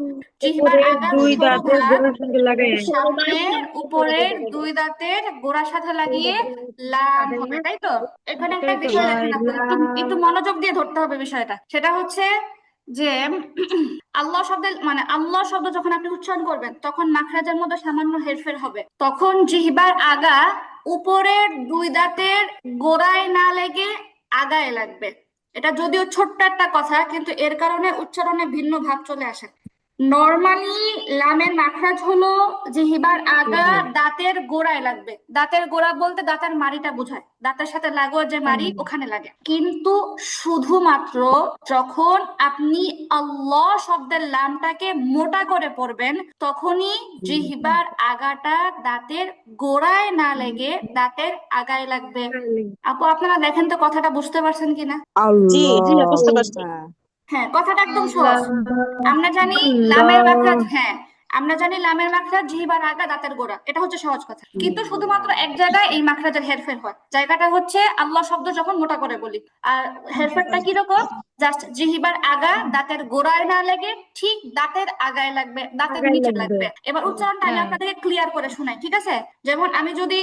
জিহ্বার আগার সরু ভাগ সামনের উপরের দুই দাঁতের গোড়ার সাথে লাগিয়ে লাম হবে, তাই তো? এখানে একটা বিষয় দেখেন আপু, একটু একটু মনোযোগ দিয়ে ধরতে হবে বিষয়টা। সেটা হচ্ছে যে আল্লাহ শব্দের মানে আল্লাহ শব্দ যখন আপনি উচ্চারণ করবেন, তখন মাখরাজের মধ্যে সামান্য হেরফের হবে। তখন জিহ্বার আগা উপরের দুই দাঁতের গোড়ায় না লেগে আগায় লাগবে। এটা যদিও ছোট্ট একটা কথা, কিন্তু এর কারণে উচ্চারণে ভিন্ন ভাব চলে আসে। নর্মালি লামের মাখরাজ হলো জিহ্বার আগা দাঁতের গোড়ায় লাগবে। দাঁতের গোড়া বলতে দাঁতের মাড়িটা বোঝায়, দাঁতের সাথে লাগোয়া যে মাড়ি ওখানে লাগে। কিন্তু শুধুমাত্র যখন আপনি আল্লাহ শব্দের লামটাকে মোটা করে পড়বেন, তখনই জিহ্বার আগাটা দাঁতের গোড়ায় না লেগে দাঁতের আগায় লাগবে। আপু আপনারা দেখেন তো কথাটা বুঝতে পারছেন কিনা? জি জি, বুঝতে পারছি। হ্যাঁ, কথাটা একদম সহজ। আমরা জানি লামের মাখরাজ, হ্যাঁ আমরা জানি লামের মাখরাজ জিহ্বার আগা দাঁতের গোড়া, এটা হচ্ছে সহজ কথা। কিন্তু শুধুমাত্র এক জায়গায় এই মাখরাজের হেরফের হয়, জায়গাটা হচ্ছে আল্লাহ শব্দ যখন মোটা করে বলি। আর হেরফেরটা কিরকম? জাস্ট জিহ্বার আগা দাঁতের গোড়ায় না লেগে ঠিক দাঁতের আগায় লাগবে, দাঁতের নিচে লাগবে। এবার উচ্চারণটা আমি আপনাদেরকে ক্লিয়ার করে শোনাই, ঠিক আছে? যেমন আমি যদি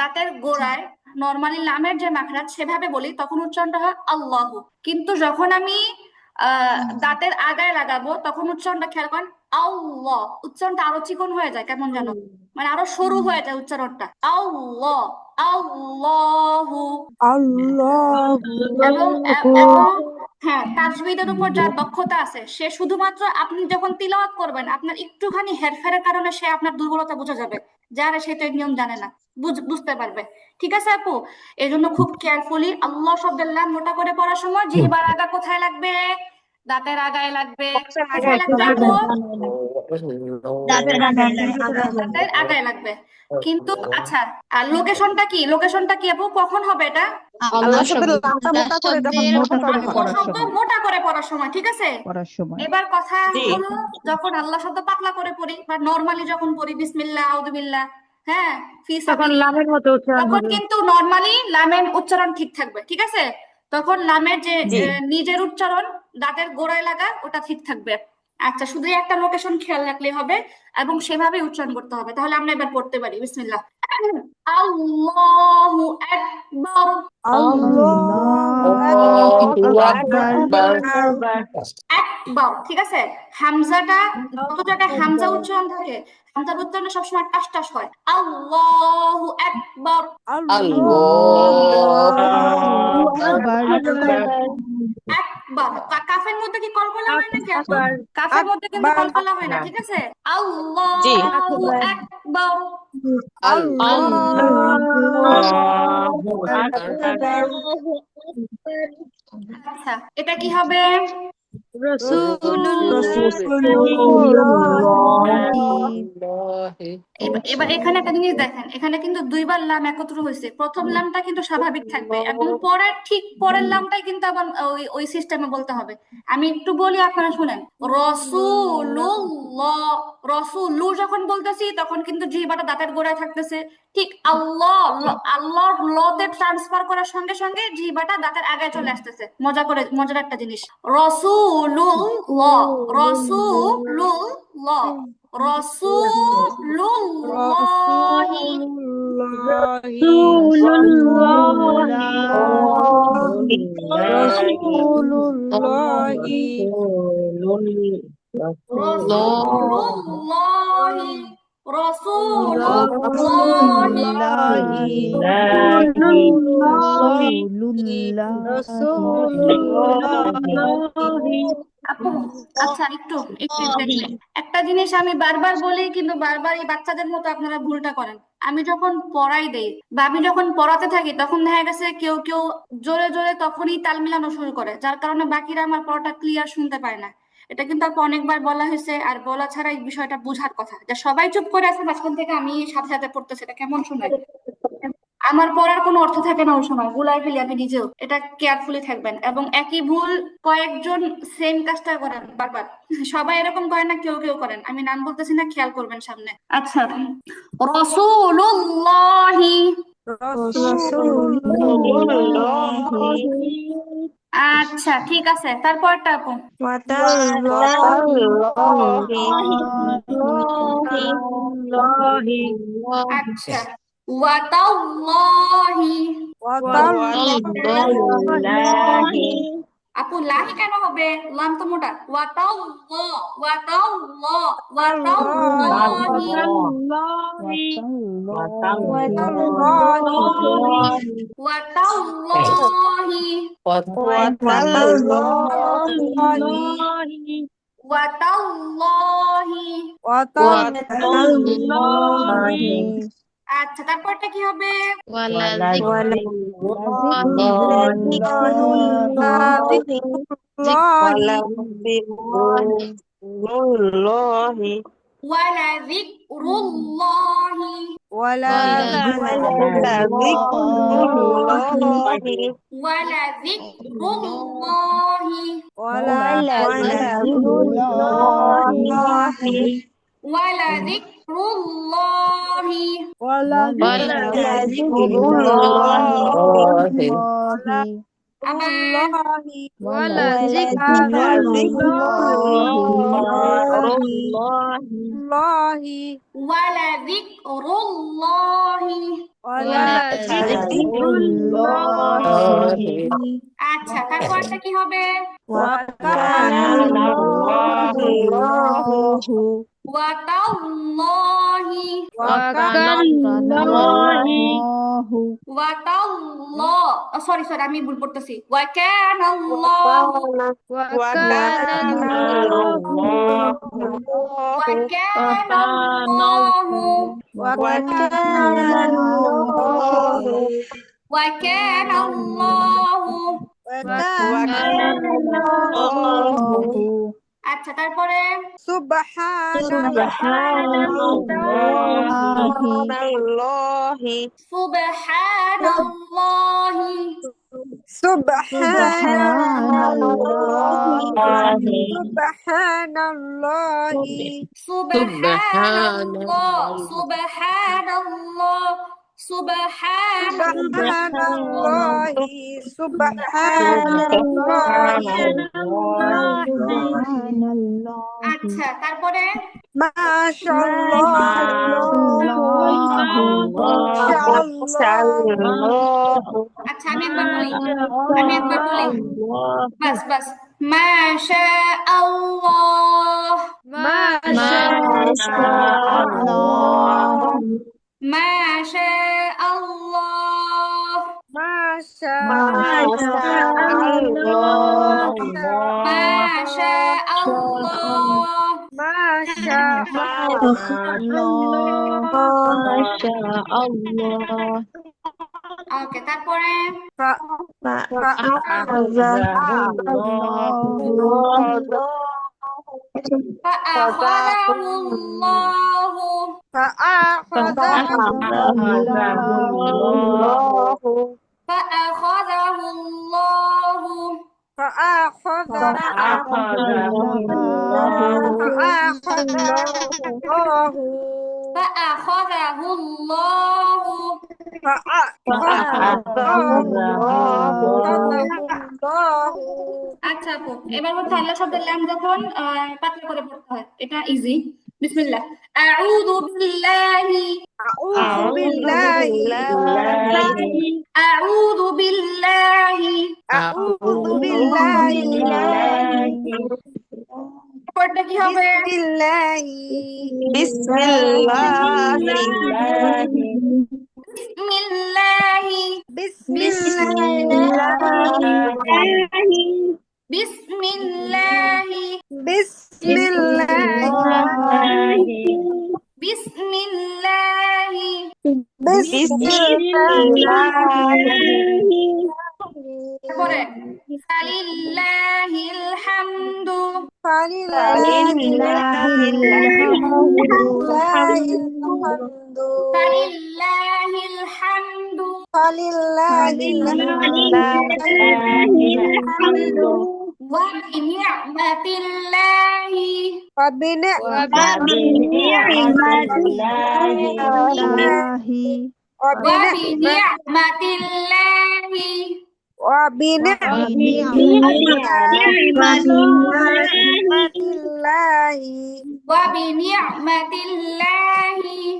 দাঁতের গোড়ায় নর্মালি লামের যে মাখরাজ সেভাবে বলি তখন উচ্চারণটা হয় আল্লাহু, কিন্তু যখন আমি দাঁতের আগায় লাগাবো তখন উচ্চারণটা খেয়াল করেন আল্লাহ, উচ্চারণটা আরো চিকন হয়ে যায়, কেমন যেন মানে আরো সরু হয়ে যায় উচ্চারণটা, আল্লাহ, আল্লাহু। আল্লাহু এবং হ্যাঁ, তাজবিদের উপর যার দক্ষতা আছে সে শুধুমাত্র আপনি যখন তিলাওয়াত করবেন আপনার একটুখানি হেরফেরের কারণে সে আপনার দুর্বলতা বুঝে যাবে, যারা সে তো এই নিয়ম জানে না, বুঝতে পারবে। ঠিক আছে আপু, এই জন্য খুব কেয়ারফুলি আল্লাহ শব্দের লাম মোটা করে পড়ার সময় জিহ্বার আগা কোথায় লাগবে? দাঁতের আগায় লাগবে। কোথায় লাগবে আপু? দাঁতের আগায় লাগবে। দাঁতের আগায় লাগবে। কিন্তু আচ্ছা, আর লোকেশনটা কি? লোকেশনটা কি আপু, কখন হবে এটা? আল্লাহ শব্দের শব্দ লামটা মোটা করে যখন শব্দের মোটা করে আল্লাহ পড়ার শব্দ সময় মোটা করে পড়ার সময়, ঠিক আছে। পড়ার সময় এবার কথা জি হলো যখন আল্লাহ শব্দ পাতলা করে পড়ি বা নরমালি যখন পড়ি বিসমিল্লাহ আউযুবিল্লাহ, হ্যাঁ, ফি তখন সাবিলিল্লাহ, লামের মতো উচ্চারণ তখন হবে। কিন্তু নরমালি লামের উচ্চারণ ঠিক থাকবে, ঠিক আছে। তখন লামের যে জি নিজের উচ্চারণ দাঁতের গোড়ায় লাগা ওটা ঠিক থাকবে। আচ্ছা, শুধু একটা লোকেশন খেয়াল রাখলেই হবে এবং সেভাবে উচ্চারণ করতে হবে। তাহলে আমরা এবার পড়তে পারি বিসমিল্লাহ। আল্লাহু আকবার। আল্লাহু আল্লাহু আকবার। আকবার একবার, ঠিক আছে। হামজাটা যত জায়গায় হামজা উচ্চারণ থাকে হামজার উচ্চারণে সবসময় টাস টাস হয়। আল্লাহু আকবার। আল্লাহু আকবার একবার। কাফের মধ্যে কি কলকলা হয় নাকি আপু? কাফের মধ্যে কিন্তু কলকলা হয় না, ঠিক আছে। জি আল্লাহু আকবার। আল্লাহু আকবার। আচ্ছা, এটা কি হবে? এবার এখানে একটা জিনিস দেখেন, এখানে কিন্তু দুইবার লাম একত্র হয়েছে। প্রথম লামটা কিন্তু স্বাভাবিক থাকবে এবং ঠিক পরের লামটাই কিন্তু আবার ওই সিস্টেমে বলতে হবে। আমি একটু বলি, আপনারা শুনেন। রসুলুল্লাহ, রসুলু যখন বলতেছি তখন কিন্তু জিহ্বাটা দাঁতের গোড়ায় থাকতেছে। ঠিক আল্লাহর লতে ট্রান্সফার করার সঙ্গে সঙ্গে জিহ্বাটা দাঁতের আগায় চলে আসতেছে। মজার একটা জিনিস। রসুলুল্লাহ, রসুলুল্লাহ, রসুলুল্লাহি। রসুলুল্লাহি, রসুলুল্লাহি। আপু আচ্ছা, একটু একটু দেখবেন, একটা জিনিস আমি বারবার বলি কিন্তু বারবার এই বাচ্চাদের মতো আপনারা ভুলটা করেন। আমি যখন পড়াই দেই বা আমি যখন পড়াতে থাকি তখন দেখা গেছে কেউ কেউ জোরে জোরে তখনই তাল মিলানো শুরু করে, যার কারণে বাকিরা আমার পড়াটা ক্লিয়ার শুনতে পায় না। এটা কিন্তু আপু অনেকবার বলা হয়েছে, আর বলা ছাড়া এই বিষয়টা বোঝার কথা যে সবাই চুপ করে আছে মাঝখান থেকে আমি সাথে সাথে পড়তেছি, এটা কেমন শোনায়। আমার পড়ার কোনো অর্থ থাকে না ওই সময়, গুলাই ফেলি আমি নিজেও। এটা কেয়ারফুলি থাকবেন এবং একই ভুল কয়েকজন সেম কাজটা করেন বারবার। সবাই এরকম করেন না, কেউ কেউ করেন, আমি নাম বলতেছি না, খেয়াল করবেন সামনে। আচ্ছা, রসুলুল্লাহি। আচ্ছা ঠিক আছে, তারপরটা আপু। আচ্ছা, ওয়াতাল্লাহি। আপু লাহি কেন হবে? লাম তো মোটা। ওয়াতাল্লাহ, ওয়াতাল্লাহ, ওয়াতাল্লাহি। ওয়াতাল্লাহি, ওয়াতাল্লাহি। আচ্ছা, তারপরটা কি হবে? ওয়ালা যিকরুল্লাহি। ওয়ালা যিকরুল্লাহি। ওয়ালা যিকরুল্লাহি। আবার ওয়ালা যিকরুল্লাহি। ওয়ালা যিকরুল্লাহি। ওয়ালাযিকরুল্লাহি আচ্ছা, তারপরটা কি হবে? ওয়াকানাল্লাহু ওয়াতাল্লাহি সরি সরি, আমি ভুল পড়তেছি। ওয়াকানাল্লাহু ওয়াকানাল্লাহু ওয়াকানাল্লাহু। আচ্ছা, তারপরে সুবহানাল্লাহি সুবহানাল্লাহি সুবহানাল্লাহ সুবহানাল্লাহ আচ্ছা, তারপরে আচ্ছা, আমি একবার বলি বাস বাস। মাশা আল্লাহ মাশা আল্লাহ মাশা আল্লাহ ওকে, তারপরে আচ্ছা আপু, এবার হচ্ছে আল্লাহ শব্দের লাম যখন পাতলা করে পড়তে হয়, এটা ইজি। বিসমিল্লাহ। আউযু বিল্লাহি আউযু বিল্লাহি পড়তে কি হবে? বিসমিল্লাহি বিসমিল্লাহি বিসমিল্লাহি তারপরে ফালিল্লাহিল হামদু ফালিল্লাহিল হামদু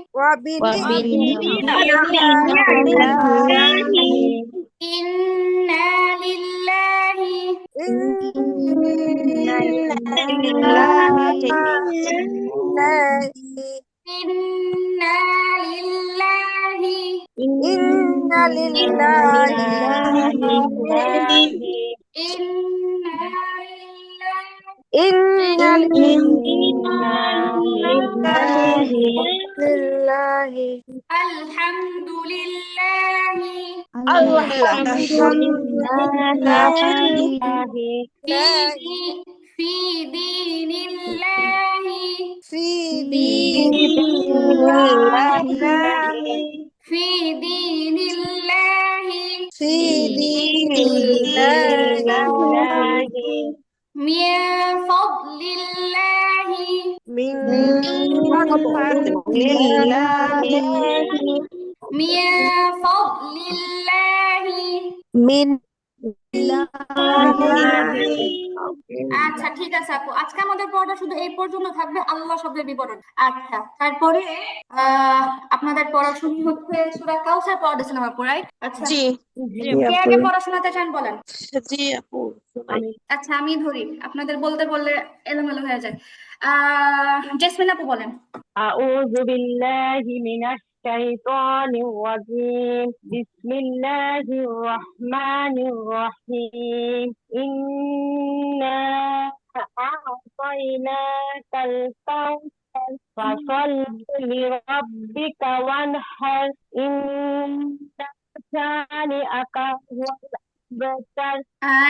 ওয়া বিনি'মাতিল্লাহি ইন্না লিল্লাহি ইন্না লিল্লাহি ইন্না লিল্লাহি আলহামদুলিল্লাহি ফি দীনিল্লাহি ফি দীনিল্লাহি মিন ফাদলিল্লাহি মিন ফাদলিল্লাহি আচ্ছা ঠিক আছে আপু, আজকে আমাদের পড়াটা শুধু এই পর্যন্ত থাকবে, আল্লাহ শব্দের বিবরণ। আচ্ছা, তারপরে আপনাদের পড়া শুরু হচ্ছে সূরা কাউসার পড়া দিয়েছিলাম আপু, রাইট? আচ্ছা, জি জি জি আপু। কে আপু আগে পড়া শোনাতে চান বলেন। জি আপু শোনাই। আচ্ছা আমি ধরি, আপনাদের বলতে বললে এলোমেলো হয়ে যায়। জেসমিন আপু বলেন। أعوذ بالله من الشيطان الرجيم بسم الله الرحمن الرحيم إنا أعطيناك الكوثر فصل لربك وانحر إن شانئك هو الأبتر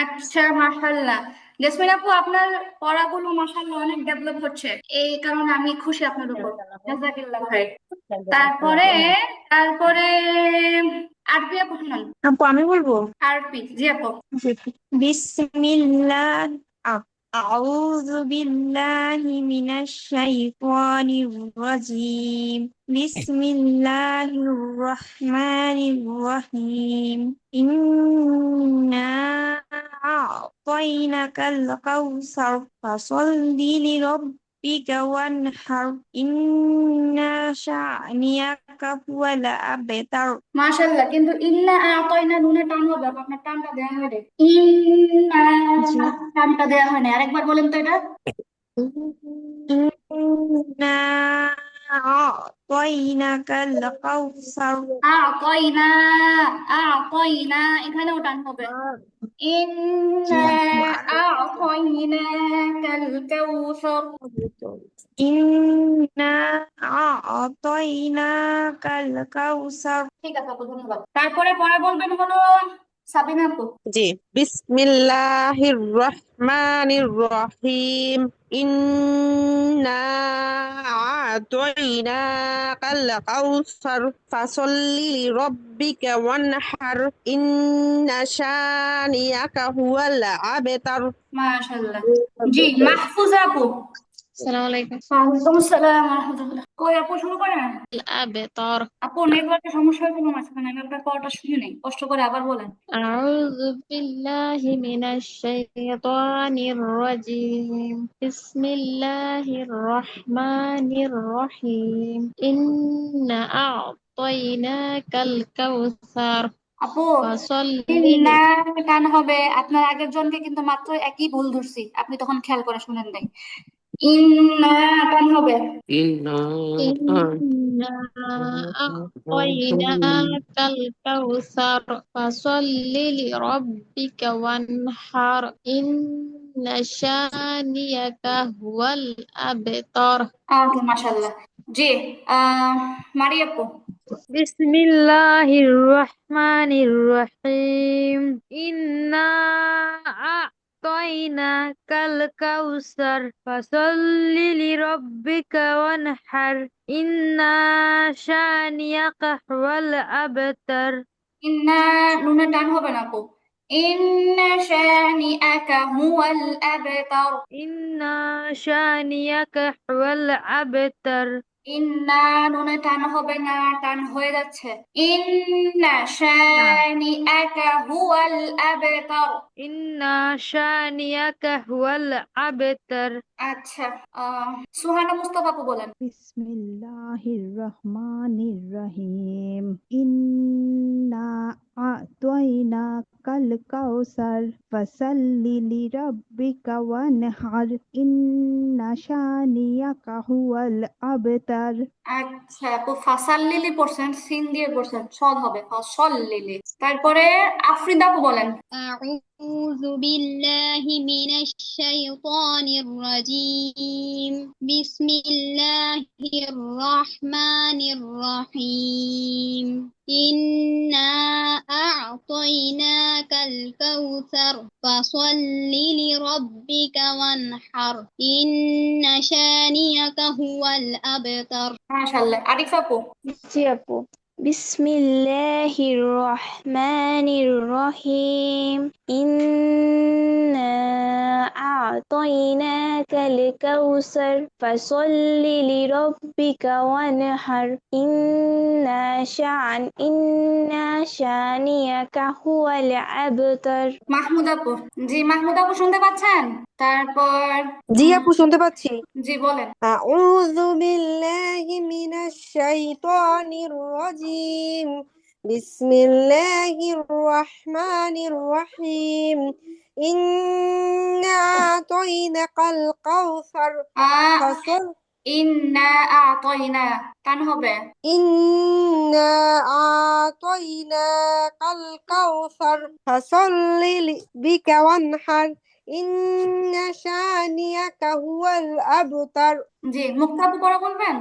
আচ্ছা মাশাআল্লাহ, জেসমিন আপু আপনার পড়াগুলো মাশাআল্লাহ অনেক ডেভেলপ হচ্ছে, এই কারণে আমি খুশি আপনার উপর। জাযাকাল্লাহ খাইর। তারপরে তারপরে আরবি আপু শুনান। আপু আমি বলবো। আরবি, জি আপু। বিসমিল্লাহ আউযু বিল্লাহি মিনাশ শাইতানির রাজিম বিসমিল্লাহির রহমানির রহিম ইন্না আ'তাইনাকাল কাউসার ফাসাল্লি লিরাব্বিকা ওয়ানহার ইন্না শানিয়াকা হুয়াল আবতার। মাশাআল্লাহ, কিন্তু ইন্না আতাইনা নুনে টান হবে আপু, আপনার টানটা দেয়া হয় নাই। ইন্না জি টানটা দেয়া হয় নাই, আরেকবার বলেন তো এটা। إنا أعطيناك الكوثر আতাইনা, আতাইনা এখানেও টান হবে। জি ইন্না আপু আতাইনাকাল কাউসার। إنا أعطيناك الكوثر ঠিক আছে আপু, ধন্যবাদ। তারপরে পড়া বলবেন হলো সাবিনা আপু। জি বিসমিল্লাহির রহমানির রহিম ইন্না আ'তাইনাকাল কাউসার ফাসাল্লি লিরাব্বিকা ওয়ানহার ইন্না শানিয়াকা হুয়াল আবতার। মাশাআল্লাহ। জি মাহফুজা আপু। আসসালামু আলাইকুম। ওয়ালাইকুম আসসালাম ওয়া রাহমাতুল্লাহ। কই আপু শুরু করেন। الأبتر আপু নেটওয়ার্কের সমস্যা হয়েছিল মাঝখানে, আমি আপনার পড়াটা শুনি নাই, কষ্ট করে আবার বলেন। أعوذ بالله من الشيطان الرجيم بسم الله الرحمن الرحيم إنا أعطيناك الكوثر আপু فصل ইন্না টান হবে, আপনার আগের জনকে কিন্তু মাত্র একই ভুল ধরছি, আপনি তখন খেয়াল করে শুনেন নাই। ইন্না টান হবে। إنا إنا أعطيناك الكوثر فصل لربك وانحر إن شانئك هو الأبتر ওকে মাশাআল্লাহ। জি মারি আপু। বিসমিল্লাহির রহমানির রহিম ইন্না আ'তাইনাকাল কাউসার ফাসাল্লি লিরাব্বিকা ওয়ানহার ইন্না শানিয়াকা হুয়াল আবতার। ইন্না নুনে টান হবে না আপু। ইন্না শানিআকা হুয়াল আবতার। ইন্না শানিয়াকা হুয়াল আবতার। ইন্না নুনে টান হবে না, টান হয়ে যাচ্ছে। ইন্না না, শানিআকা হুয়াল আবতার। ইন্না শানিয়াকা হুয়াল আবতার। আচ্ছা, সুহানা মুস্তাফা আপু বলেন। বিসমিল্লাহির রহমানির রহিম ইন্না আ'তাইনাকাল কাউসার ফাসাল্লি লিরাব্বিকা ওয়ানহার ইন্না শানিয়াকা হুয়াল আবতার। আচ্ছা আপু ফাসাল্লিলি পড়ছেন, সিন দিয়ে পড়ছেন, সল হবে ফাসাল্লিলি। তারপরে আফরিদা আপু বলেন। أعوذ بالله من الشيطان الرجيم بسم الله الرحمن الرحيم إنا أعطيناك الكوثر فصل لربك وانحر إن شانئك هو الأبتر মাশাআল্লাহ। আরিফা আপু। জি আপু বিসমিল্লাহির রহমানির রহিম ইন্না আ'তাইনাকাল কাউসার ফাসল্লি লিরাব্বিকা ওয়ানহার ইন্না শানিয়াকা হুয়াল আবতার। মাহমুদ আপু, জি মাহমুদ আপু শুনতে পাচ্ছেন? তারপর জি আপু শুনতে পাচ্ছি। জি বলেন। আউযু বিল্লাহি মিনাশ শাইতানির রাজিম। বিসমিল্লাহির রহমানির রহিম। ইন্না আ'তাইনাকাল কাউসার ফাসল ইন্না আ'তাইনা টান হবে। ইন্না আ'তাইনাকাল কাউসার ফাসল্লি লিরাব্বিকা ওয়ানহার ইন্না শানিয়াকা হুয়াল আবতার। জি মুক্তা আপু পড়া বলবেন?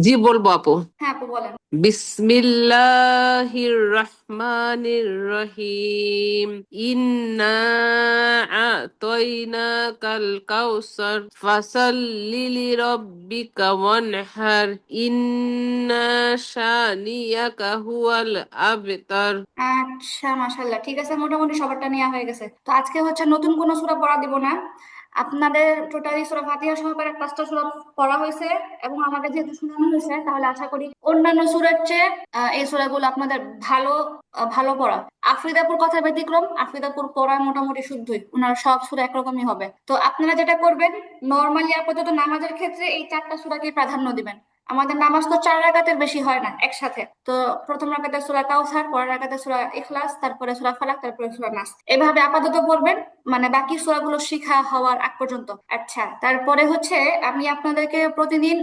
জি বলবো আপু। হ্যাঁ আপু বলেন। বিসমিল্লাহির রহমানির রহিম ইন্না আ'তাইনাকাল কাউসার ফাসাল্লি লিরাব্বিকা ওয়ানহার ইন্না শানিয়াকা হুয়াল আবতার। আচ্ছা মাশাআল্লাহ, ঠিক আছে, মোটামুটি সবারটা নেওয়া হয়ে গেছে। তো আজকে হচ্ছে নতুন কোনো সূরা পড়া দিব না, আপনাদের টোটালি সূরা ফাতিহা সহকারে 5টা সূরা পড়া হয়েছে এবং আমাদের যেহেতু শোনানো হয়েছে, তাহলে আশা করি অন্যান্য সূরার চেয়ে এই সূরাগুলো আপনাদের ভালো পড়া। আফ্রিদাপুর কথা ব্যতিক্রম, আফ্রিদাপুর পড়া মোটামুটি শুদ্ধই, ওনার সব সূরা একরকমই হবে। তো আপনারা যেটা করবেন, নর্মালি আপাতত নামাজের ক্ষেত্রে এই 4টা সূরাকে প্রাধান্য দিবেন। আমাদের নামাজ তো 4 রাকাতের বেশি হয় না একসাথে। তো প্রথম রাকাতে সূরা কাউসার, পরের রাকাতে সূরা ইখলাস, তারপরে সূরা ফালাক, তারপরে সূরা নাস, এভাবে আপাতত পড়বেন, মানে বাকি সূরাগুলো শিখা হওয়ার আগ পর্যন্ত। আচ্ছা, তারপরে হচ্ছে আমি আপনাদেরকে প্রতিদিন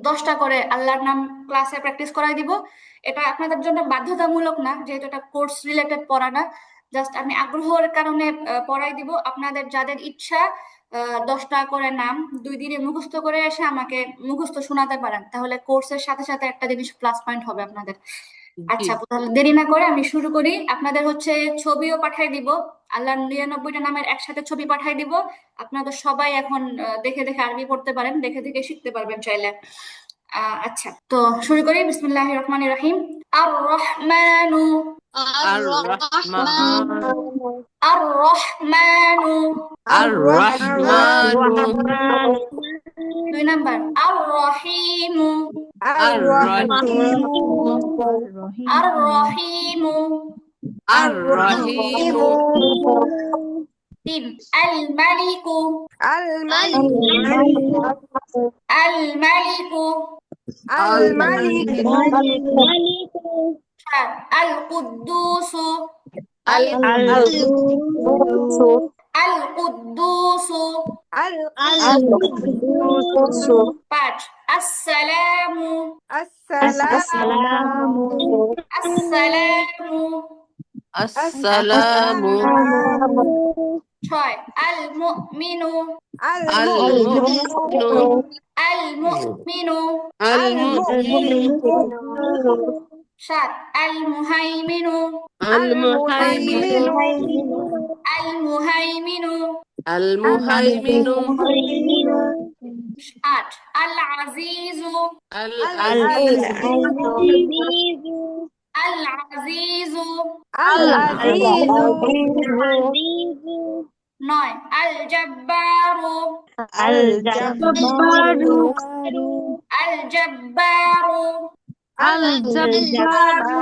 10টা করে আল্লাহর নাম ক্লাসে প্র্যাকটিস করাই দিব। এটা আপনাদের জন্য বাধ্যতামূলক না, যেহেতু এটা কোর্স রিলেটেড পড়া না, জাস্ট আমি আগ্রহের কারণে পড়াই দিব। আপনাদের যাদের ইচ্ছা 10টা করে নাম 2 দিনে মুখস্থ করে এসে আমাকে মুখস্থ শোনাতে পারেন, তাহলে কোর্সের সাথে সাথে একটা জিনিস প্লাস পয়েন্ট হবে আপনাদের। আচ্ছা, তাহলে দেরি না করে আমি শুরু করি। আপনাদের হচ্ছে ছবিও পাঠাই দিব, আল্লাহর 99টা নামের একসাথে ছবি পাঠাই দিব। আপনারা তো সবাই এখন দেখে দেখে আরবি পড়তে পারেন, দেখে দেখে শিখতে পারবেন চাইলে। আচ্ছা, তো শুরু করি। বিসমিল্লাহির রহমানির রহিম। আর রহমানু আর রহমান আর রহমানু আর রহমান 2 নাম্বার আর রহিমু আর রহিম আর রহিমু আর রহিম 3 আল মালিকু আল মালিক আল মালিকু আল মালিক 4 আল কুদ্দুসু আল আল কুদ্দুসু আল 5 আসসালামু আসসালামু আসসালামু আসসালামু 6 আল মুমিনু আল আল মুমিনু আল মুমিনু আল মুমিনু 7 আল মুহাইমিনু আল মুহাইমিনু আল মুহাইমিনু আল মুহাইমিনু 8 আল আজিজু আল আজিজু আল আজিজু আল আজিজু 9 আল জব্বারু আল জব্বারু আল জব্বারু আল জব্বারু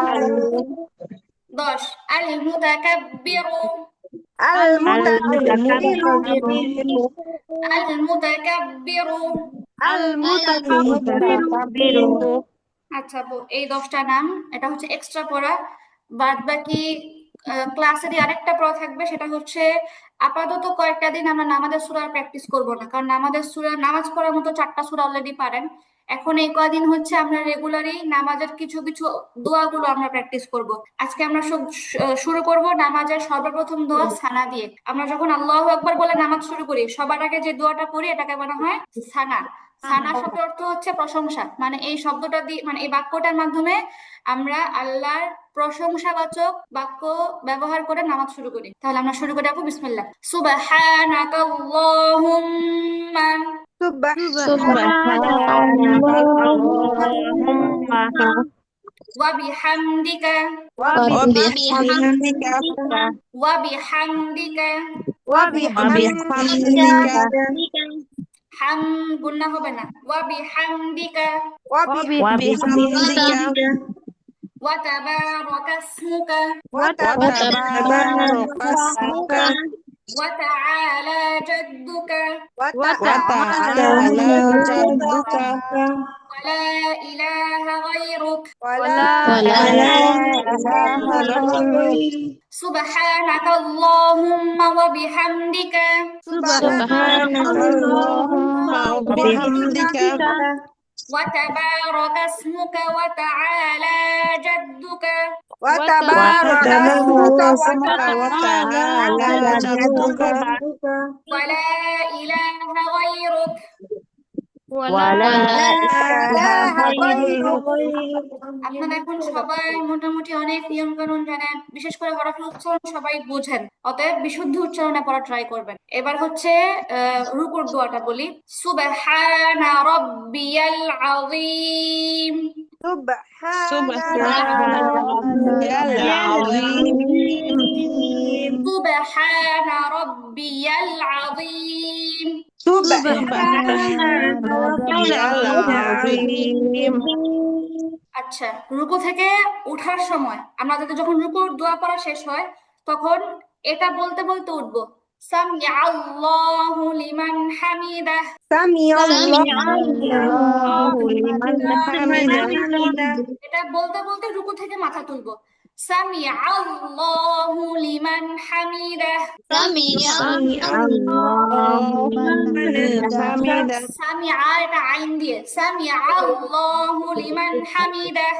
10 আল মুতাকাব্বিরু আল মুতাকাব্বিরু আল মুতাকাব্বিরু আল মুতাকাব্বিরু। আচ্ছা আপু, এই 10টা নাম এটা হচ্ছে এক্সট্রা পড়া। বাদ বাকি ক্লাসেরই আরেকটা পড়া থাকবে, সেটা হচ্ছে আপাতত কয়েকটা দিন আমরা নামাজের সূরা প্র্যাকটিস করব না, কারণ নামাজের সূরা নামাজ পড়ার মতো 4টা সূরা অলরেডি পারেন। এখন এই কয়দিন হচ্ছে আমরা রেগুলারই নামাজের কিছু কিছু দোয়াগুলো আমরা প্র্যাকটিস করব। আজকে আমরা শুরু করব নামাজের সর্বপ্রথম দোয়া সানা দিয়ে। আমরা যখন আল্লাহু আকবার বলে নামাজ শুরু করি, সবার আগে যে দোয়াটা পড়ি এটাকে বলা হয় সানা। সানা শব্দের অর্থ হচ্ছে প্রশংসা, মানে এই শব্দটা দিয়ে, মানে এই বাক্যটার মাধ্যমে আমরা আল্লাহর প্রশংসাবাচক বাক্য ব্যবহার করে নামাজ শুরু করি। তাহলে আমরা শুরু করি আপু, বিসমিল্লাহ। সুবহানাকাল্লাহুম্মা সুবহানাল্লাহুম্মা وبحمدك وبحمدك وبحمدك وبحمدك হাম গুণা হবে না وبحمدك وبحمدك وتبارك اسمك وتبارك اسمك وتعالى جدك وتعالى جدك ولا إله غيرك ولا إله غيرك سبحانك اللهم وبحمدك سبحانك اللهم وبحمدك وتبارك اسمك وتعالى جدك وتبارك اسمك وتعالى جدك ولا إله غيرك ولا إله غيرك আপনারা এখন সবাই মোটামুটি অনেক নিয়ম কানুন জানেন, বিশেষ করে হরফের উচ্চারণ সবাই বোঝেন, অতএব বিশুদ্ধ উচ্চারণে পড়া ট্রাই করবেন। এবার হচ্ছে রুকুর দোয়াটা বলি। সুবহানা রাব্বিয়াল আযীম سبحان ربي العظيم সুবহানা রাব্বিয়াল আযীম سبحان ربي العظيم আচ্ছা, রুকু থেকে ওঠার সময় আমাদের যখন রুকুর দোয়া পড়া শেষ হয় তখন এটা বলতে বলতে উঠবো, সামি আল্লাহু লিমান হামিদাহ। এটা বলতে বলতে রুকু থেকে মাথা তুলবো, সামি আল্লাহু লিমান হামিদাহ। সামি এটা আইন দিয়ে, সামি আল্লাহু লিমান হামিদাহ।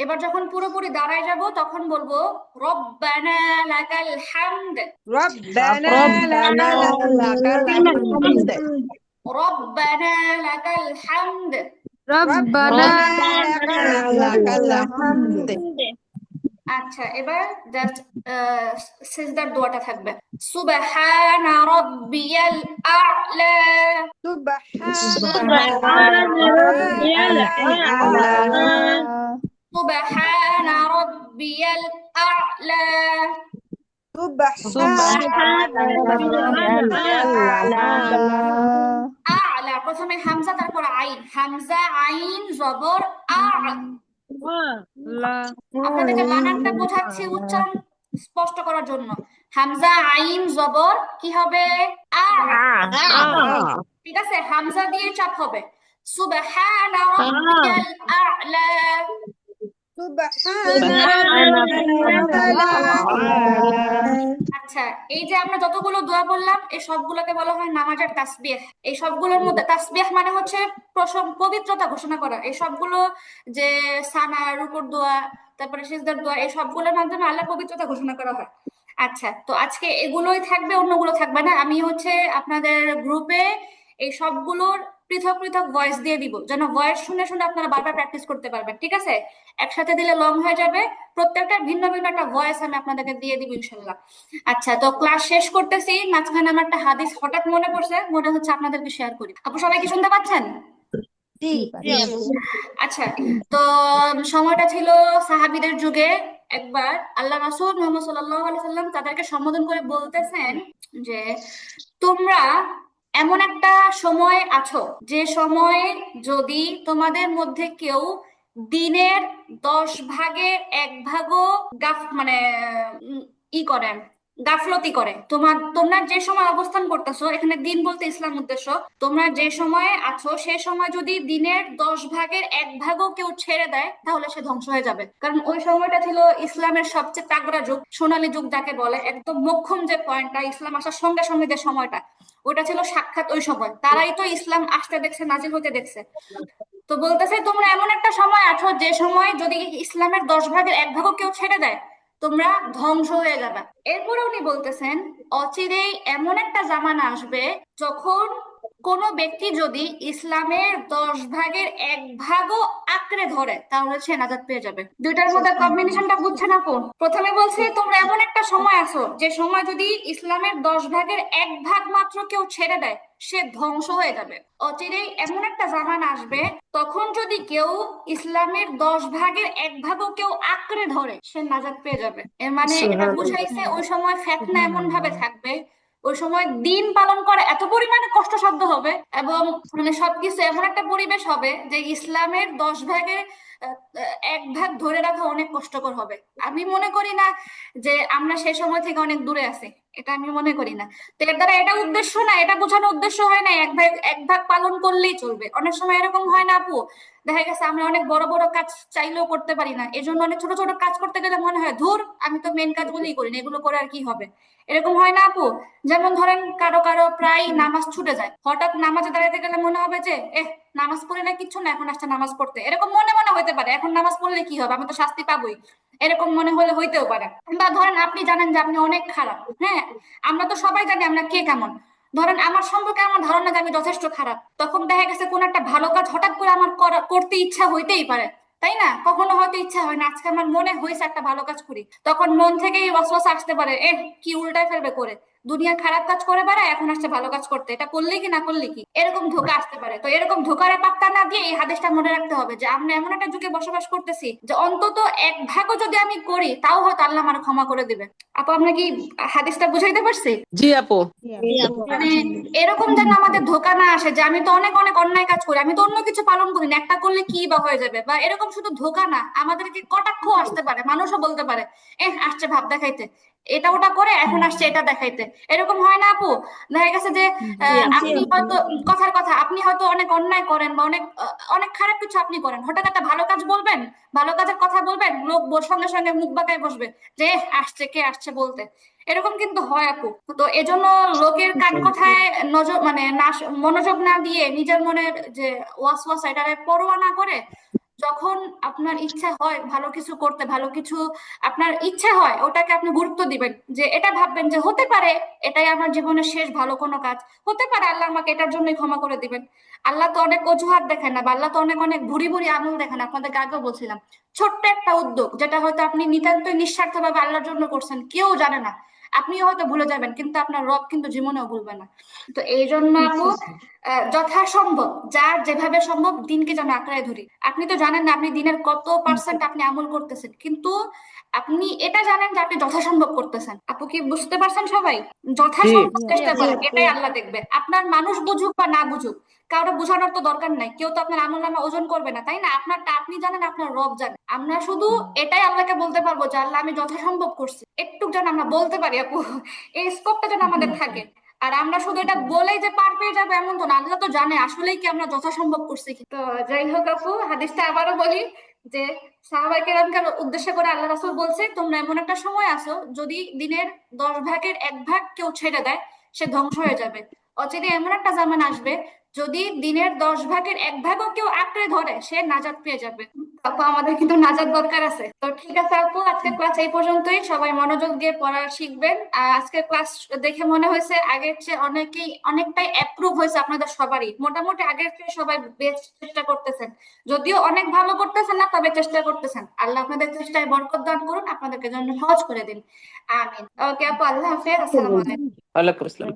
এবার যখন পুরোপুরি দাঁড়ায় যাব তখন বলবো রব্বানা লাকাল হামদ ربنا لك الحمد রব্বানা লাকাল হামদ। ربنا لك الحمد আচ্ছা, এবার জাস্ট সিজদার দোয়াটা থাকবে, সুবহানা রাব্বিয়াল আ'লা সুবহানা রাব্বিয়াল আ'লা। আ'লা প্রথমে হামজা তারপর আইন, হামজা আইন জবর আ। আপনাদেরকে বানানটা বোঝাচ্ছি উচ্চারণ স্পষ্ট করার জন্য। হামজা আইন জবর কি হবে? আ। ঠিক আছে, হামজা দিয়ে চাপ হবে, সুবহানা রাব্বিয়াল আ'লা। আচ্ছা, এই যে আমরা যতগুলো দোয়া বললাম এই সবগুলোকে বলা হয় নামাজের তাসবিহ। এই সবগুলোর মধ্যে তাসবিহ মানে হচ্ছে পবিত্রতা ঘোষণা করা। এই সবগুলো যে সানা, রুকুর দোয়া, তারপরে সিজদার দোয়া, এই সবগুলোর মাধ্যমে আল্লাহ পবিত্রতা ঘোষণা করা হয়। আচ্ছা, তো আজকে এগুলোই থাকবে, অন্যগুলো থাকবে না। আমি হচ্ছে আপনাদের গ্রুপে এই সবগুলোর পৃথক পৃথক ভয়েস দিয়ে দিব, যেন ভয়েস শুনে শুনে আপনারা বারবার প্র্যাকটিস করতে পারবেন। ঠিক আছে, একসাথে দিলে লং হয়ে যাবে, প্রত্যেকটা ভিন্ন ভিন্ন একটা ভয়েস আমি আপনাদেরকে দিয়ে দিব ইনশাল্লাহ। আচ্ছা, তো ক্লাস শেষ করতেছি, মাঝখানে আমার একটা হাদিস হঠাৎ মনে পড়ছে, মনে হচ্ছে আপনাদেরকে শেয়ার করি। আপু সবাই কি শুনতে পাচ্ছেন? আচ্ছা, তো সময়টা ছিল সাহাবীদের যুগে। একবার আল্লাহ রাসূল মুহাম্মদ সাল্লাল্লাহু আলাইহি সাল্লাম তাদেরকে সম্বোধন করে বলতেছেন যে তোমরা এমন একটা সময় আছো যে সময়ে যদি তোমাদের মধ্যে কেউ দিনের 10 ভাগের 1 ভাগও করেন, গাফলতি করে, তোমরা যে সময় অবস্থান করতেছো, এখানে দিন বলতে ইসলাম উদ্দেশ্য, তোমরা যে সময়ে আছো সে সময় যদি দিনের 10 ভাগের 1 ভাগও কেউ ছেড়ে দেয় তাহলে সে ধ্বংস হয়ে যাবে। কারণ ওই সময়টা ছিল ইসলামের সবচেয়ে তাগড়া যুগ, সোনালী যুগ যাকে বলে, একদম মোক্ষম যে পয়েন্টটা, ইসলাম আসার সঙ্গে সঙ্গে যে সময়টা, ওটা ছিল সাক্ষাৎ ওই সময়। তারাই তো ইসলাম আসতে দেখছে, নাজিল হতে দেখছে। তো বলতেছে তোমরা এমন একটা সময় আছো যে সময় যদি ইসলামের 10 ভাগের 1 ভাগও কেউ ছেড়ে দেয় তোমরা ধ্বংস হয়ে যাবে। এরপরে উনি বলতেছেন অচিরেই এমন একটা জামানা আসবে যখন কোনো ব্যক্তি যদি ইসলামের 10 ভাগের 1 ভাগও আঁকড়ে ধরে তাহলে সে নাজাত পেয়ে যাবে। দুইটার মধ্যে কম্বিনেশনটা বুঝছেন আপু? প্রথমে বলছি তোমরা এমন একটা সময় আছো যে সময় যদি ইসলামের 10 ভাগের 1 ভাগ মাত্র কেউ ছেড়ে দেয় সে ধ্বংস হয়ে যাবে। অচিরেই এমন একটা জামানা আসবে তখন যদি কেউ ইসলামের 10 ভাগের 1 ভাগও কেউ আঁকড়ে ধরে সে নাজাত পেয়ে যাবে। এর মানে এটা বুঝাইছে ওই সময় ফিতনা এমন ভাবে থাকবে, ওই সময় দিন পালন করা এত পরিমাণে কষ্টসাধ্য হবে এবং মানে সবকিছু এমন একটা পরিবেশ হবে যে ইসলামের 10 ভাগের 1 ভাগ ধরে রাখা অনেক কষ্টকর হবে। আমি মনে করি না যে আমরা সেই সময় থেকে অনেক দূরে আছি, এটা আমি মনে করি না। তো এর দ্বারা এটা উদ্দেশ্য না, এটা বোঝানো উদ্দেশ্য হয় না 1 ভাগ পালন করলেই চলবে। অনেক সময় এরকম হয় না আপু, দেখা গেছে আমরা অনেক বড় বড় কাজ চাইলেও করতে পারি না, এজন্য অনেক ছোট ছোট কাজ করতে গেলে মনে হয় ধুর আমি তো মেন কাজগুলোই করি না, এগুলো করে আর কি হবে। এরকম হয় না আপু? যেমন ধরেন কারো কারো প্রায় নামাজ ছুটে যায়, হঠাৎ নামাজে দাঁড়াতে গেলে মনে হবে যে নামাজ পড়ি না কিচ্ছু না, এখন আসছে নামাজ পড়তে, এরকম মনে মনে হইতে পারে। এখন নামাজ পড়লে কি হবে, আমি তো শাস্তি পাবোই, এরকম মনে হলে হইতেও পারে। বা ধরেন আপনি জানেন যে আপনি অনেক খারাপ, হ্যাঁ আমরা তো সবাই জানি আমরা কে কেমন। ধরেন আমার সম্পর্কে আমার ধারণা যে আমি যথেষ্ট খারাপ, তখন দেখা গেছে কোন একটা ভালো কাজ হঠাৎ করে আমার করতে ইচ্ছা হইতেই পারে, তাই না? কখনো হয়তো ইচ্ছা হয় না, আজকে আমার মনে হয়েছে একটা ভালো কাজ করি, তখন মন থেকেই ওয়াসওয়াসা আসতে পারে কি উল্টায় ফেলবে করে, দুনিয়ার খারাপ কাজ করে বেড়ায় এখন আসছে ভালো কাজ করতে, এটা করলে কি না করলে কি, এরকম ধোঁকা আসতে পারে। তো এরকম ধোঁকার পাত্তা না দিয়ে এই হাদিসটা মনে রাখতে হবে যে আমরা এমন একটা যুগে বসবাস করতেছি যে অন্তত 1 ভাগও যদি আমি করি তাও হয়তো আল্লাহ আমার ক্ষমা করে দিবে। আপু আমরা কি হাদিসটা বুঝাইতে পারছি? জি আপু। মানে এরকম যেন আমাদের ধোঁকা না আসে যে আমি তো অনেক অনেক অন্যায় কাজ করি, আমি তো অন্য কিছু পালন করি না, একটা করলে কি বা হয়ে যাবে। বা এরকম শুধু ধোঁকা না, আমাদেরকে কটাক্ষ আসতে পারে, মানুষও বলতে পারে আসছে ভাব দেখাইতে, এটা ওটা করে এখন আসছে এটা দেখাইতে, এরকম হয় না আপু? দেখা গেছে যে আপনি হয়তো কথার কথা আপনি হয়তো অনেক অন্যায় করেন বা অনেক খারাপ কিছু আপনি করেন, হঠাৎ একটা ভালো কাজ বলবেন, ভালো কাজের কথা বলবেন, লোক সঙ্গে সঙ্গে মুখ বাঁকায় বসবে যে আসছে কে আসছে বলতে, এরকম কিন্তু হয় আপু। তো এজন্য লোকের কান কথায় নজর মানে না মনোযোগ না দিয়ে নিজের মনের যে ওয়াসওয়াসা এটারে পরোয়া না করে যখন আপনার ইচ্ছা হয় ভালো কিছু করতে, ভালো কিছু আপনার ইচ্ছা হয় ওটাকে আপনি গুরুত্ব দিবেন, যে এটা ভাববেন যে হতে পারে এটাই আমার জীবনের শেষ ভালো কোনো কাজ, হতে পারে আল্লাহ আমাকে এটার জন্যই ক্ষমা করে দিবেন। আল্লাহ তো অনেক অজুহাত দেখেন না, বা আল্লাহ তো অনেক অনেক ভুরি ভুরি আমল দেখেন। আপনাদেরকে আগেও বলছিলাম ছোট্ট একটা উদ্যোগ যেটা হয়তো আপনি নিতান্তই নিঃস্বার্থ ভাবে আল্লাহর জন্য করছেন, কেউ জানে না, আপনিও হয়তো ভুলে যাবেন কিন্তু আপনার রব কিন্তু জীবনেও ভুলবে না। তো এই জন্য আপু যথাসম্ভব যার যেভাবে সম্ভব দিনকে যেন আঁকড়ায় ধরি। আপনি তো জানেন না আপনি দিনের কত পার্সেন্ট আপনি আমল করতেছেন, কিন্তু আপনি এটা জানেন যে আপনি যথাসম্ভব করতেছেন। আপু কি বুঝতে পারছেন? সবাই যথাসম্ভব চেষ্টা করেন, এটাই আল্লাহ দেখবে। আপনার মানুষ বুঝুক বা না বুঝুক, কারো বোঝানোর তো দরকার নাই, কেউ তো আপনার আমল নামা ওজন করবে না, তাই না? আপনারটা আপনি জানেন, আপনার রব জানেন। আমরা শুধু এটাই আল্লাহকে বলতে পারবো যে আল্লাহ আমি যথাসম্ভব করছি, একটু যেন আমরা বলতে পারি আপু, এই স্কোপটা যেন আমাদের থাকে। আর আমরা শুধু এটা বলেই যে পার পেয়ে যাবো এমন তো না, আল্লাহ তো জানে আসলেই কি আমরা যথাসম্ভব করছি কি। তো যাই হোক আপু, হাদিসটা আবারও বলি যে সাহাবায়ে কেরামকে উদ্দেশ্য করে আল্লাহ রাসূল বলছে তোমরা এমন একটা সময় আছো যদি দিনের 10 ভাগের 1 ভাগ কেউ ছেড়ে দেয় সে ধ্বংস হয়ে যাবে। অচিরে এমন একটা জামানা আসবে যদি দিনের 10 ভাগের 1 ভাগও কেউ আঁকড়ে ধরে সে নাজাত পেয়ে যাবে। আপু আমাদের কিন্তু নাজাত দরকার আছে। তো ঠিক আছে আপু, আজকের ক্লাস এই পর্যন্তই। সবাই মনোযোগ দিয়ে পড়া শিখবেন। আর আজকের ক্লাস দেখে মনে হয়েছে আগের চেয়ে অনেকটাই অ্যাপ্রুভ হয়েছে আপনাদের সবারই, মোটামুটি আগের চেয়ে সবাই বেশ চেষ্টা করতেছেন, যদিও অনেক ভালো করতেছেন না তবে চেষ্টা করতেছেন। আল্লাহ আপনাদের চেষ্টায় বরকত দান করুন, আপনাদেরকে জন্য সহজ করে দিন। আমিন। ওকে আপু, আল্লাহ হাফেজ, আসসালামু আলাইকুম। ওয়ালাইকুম আসসালাম।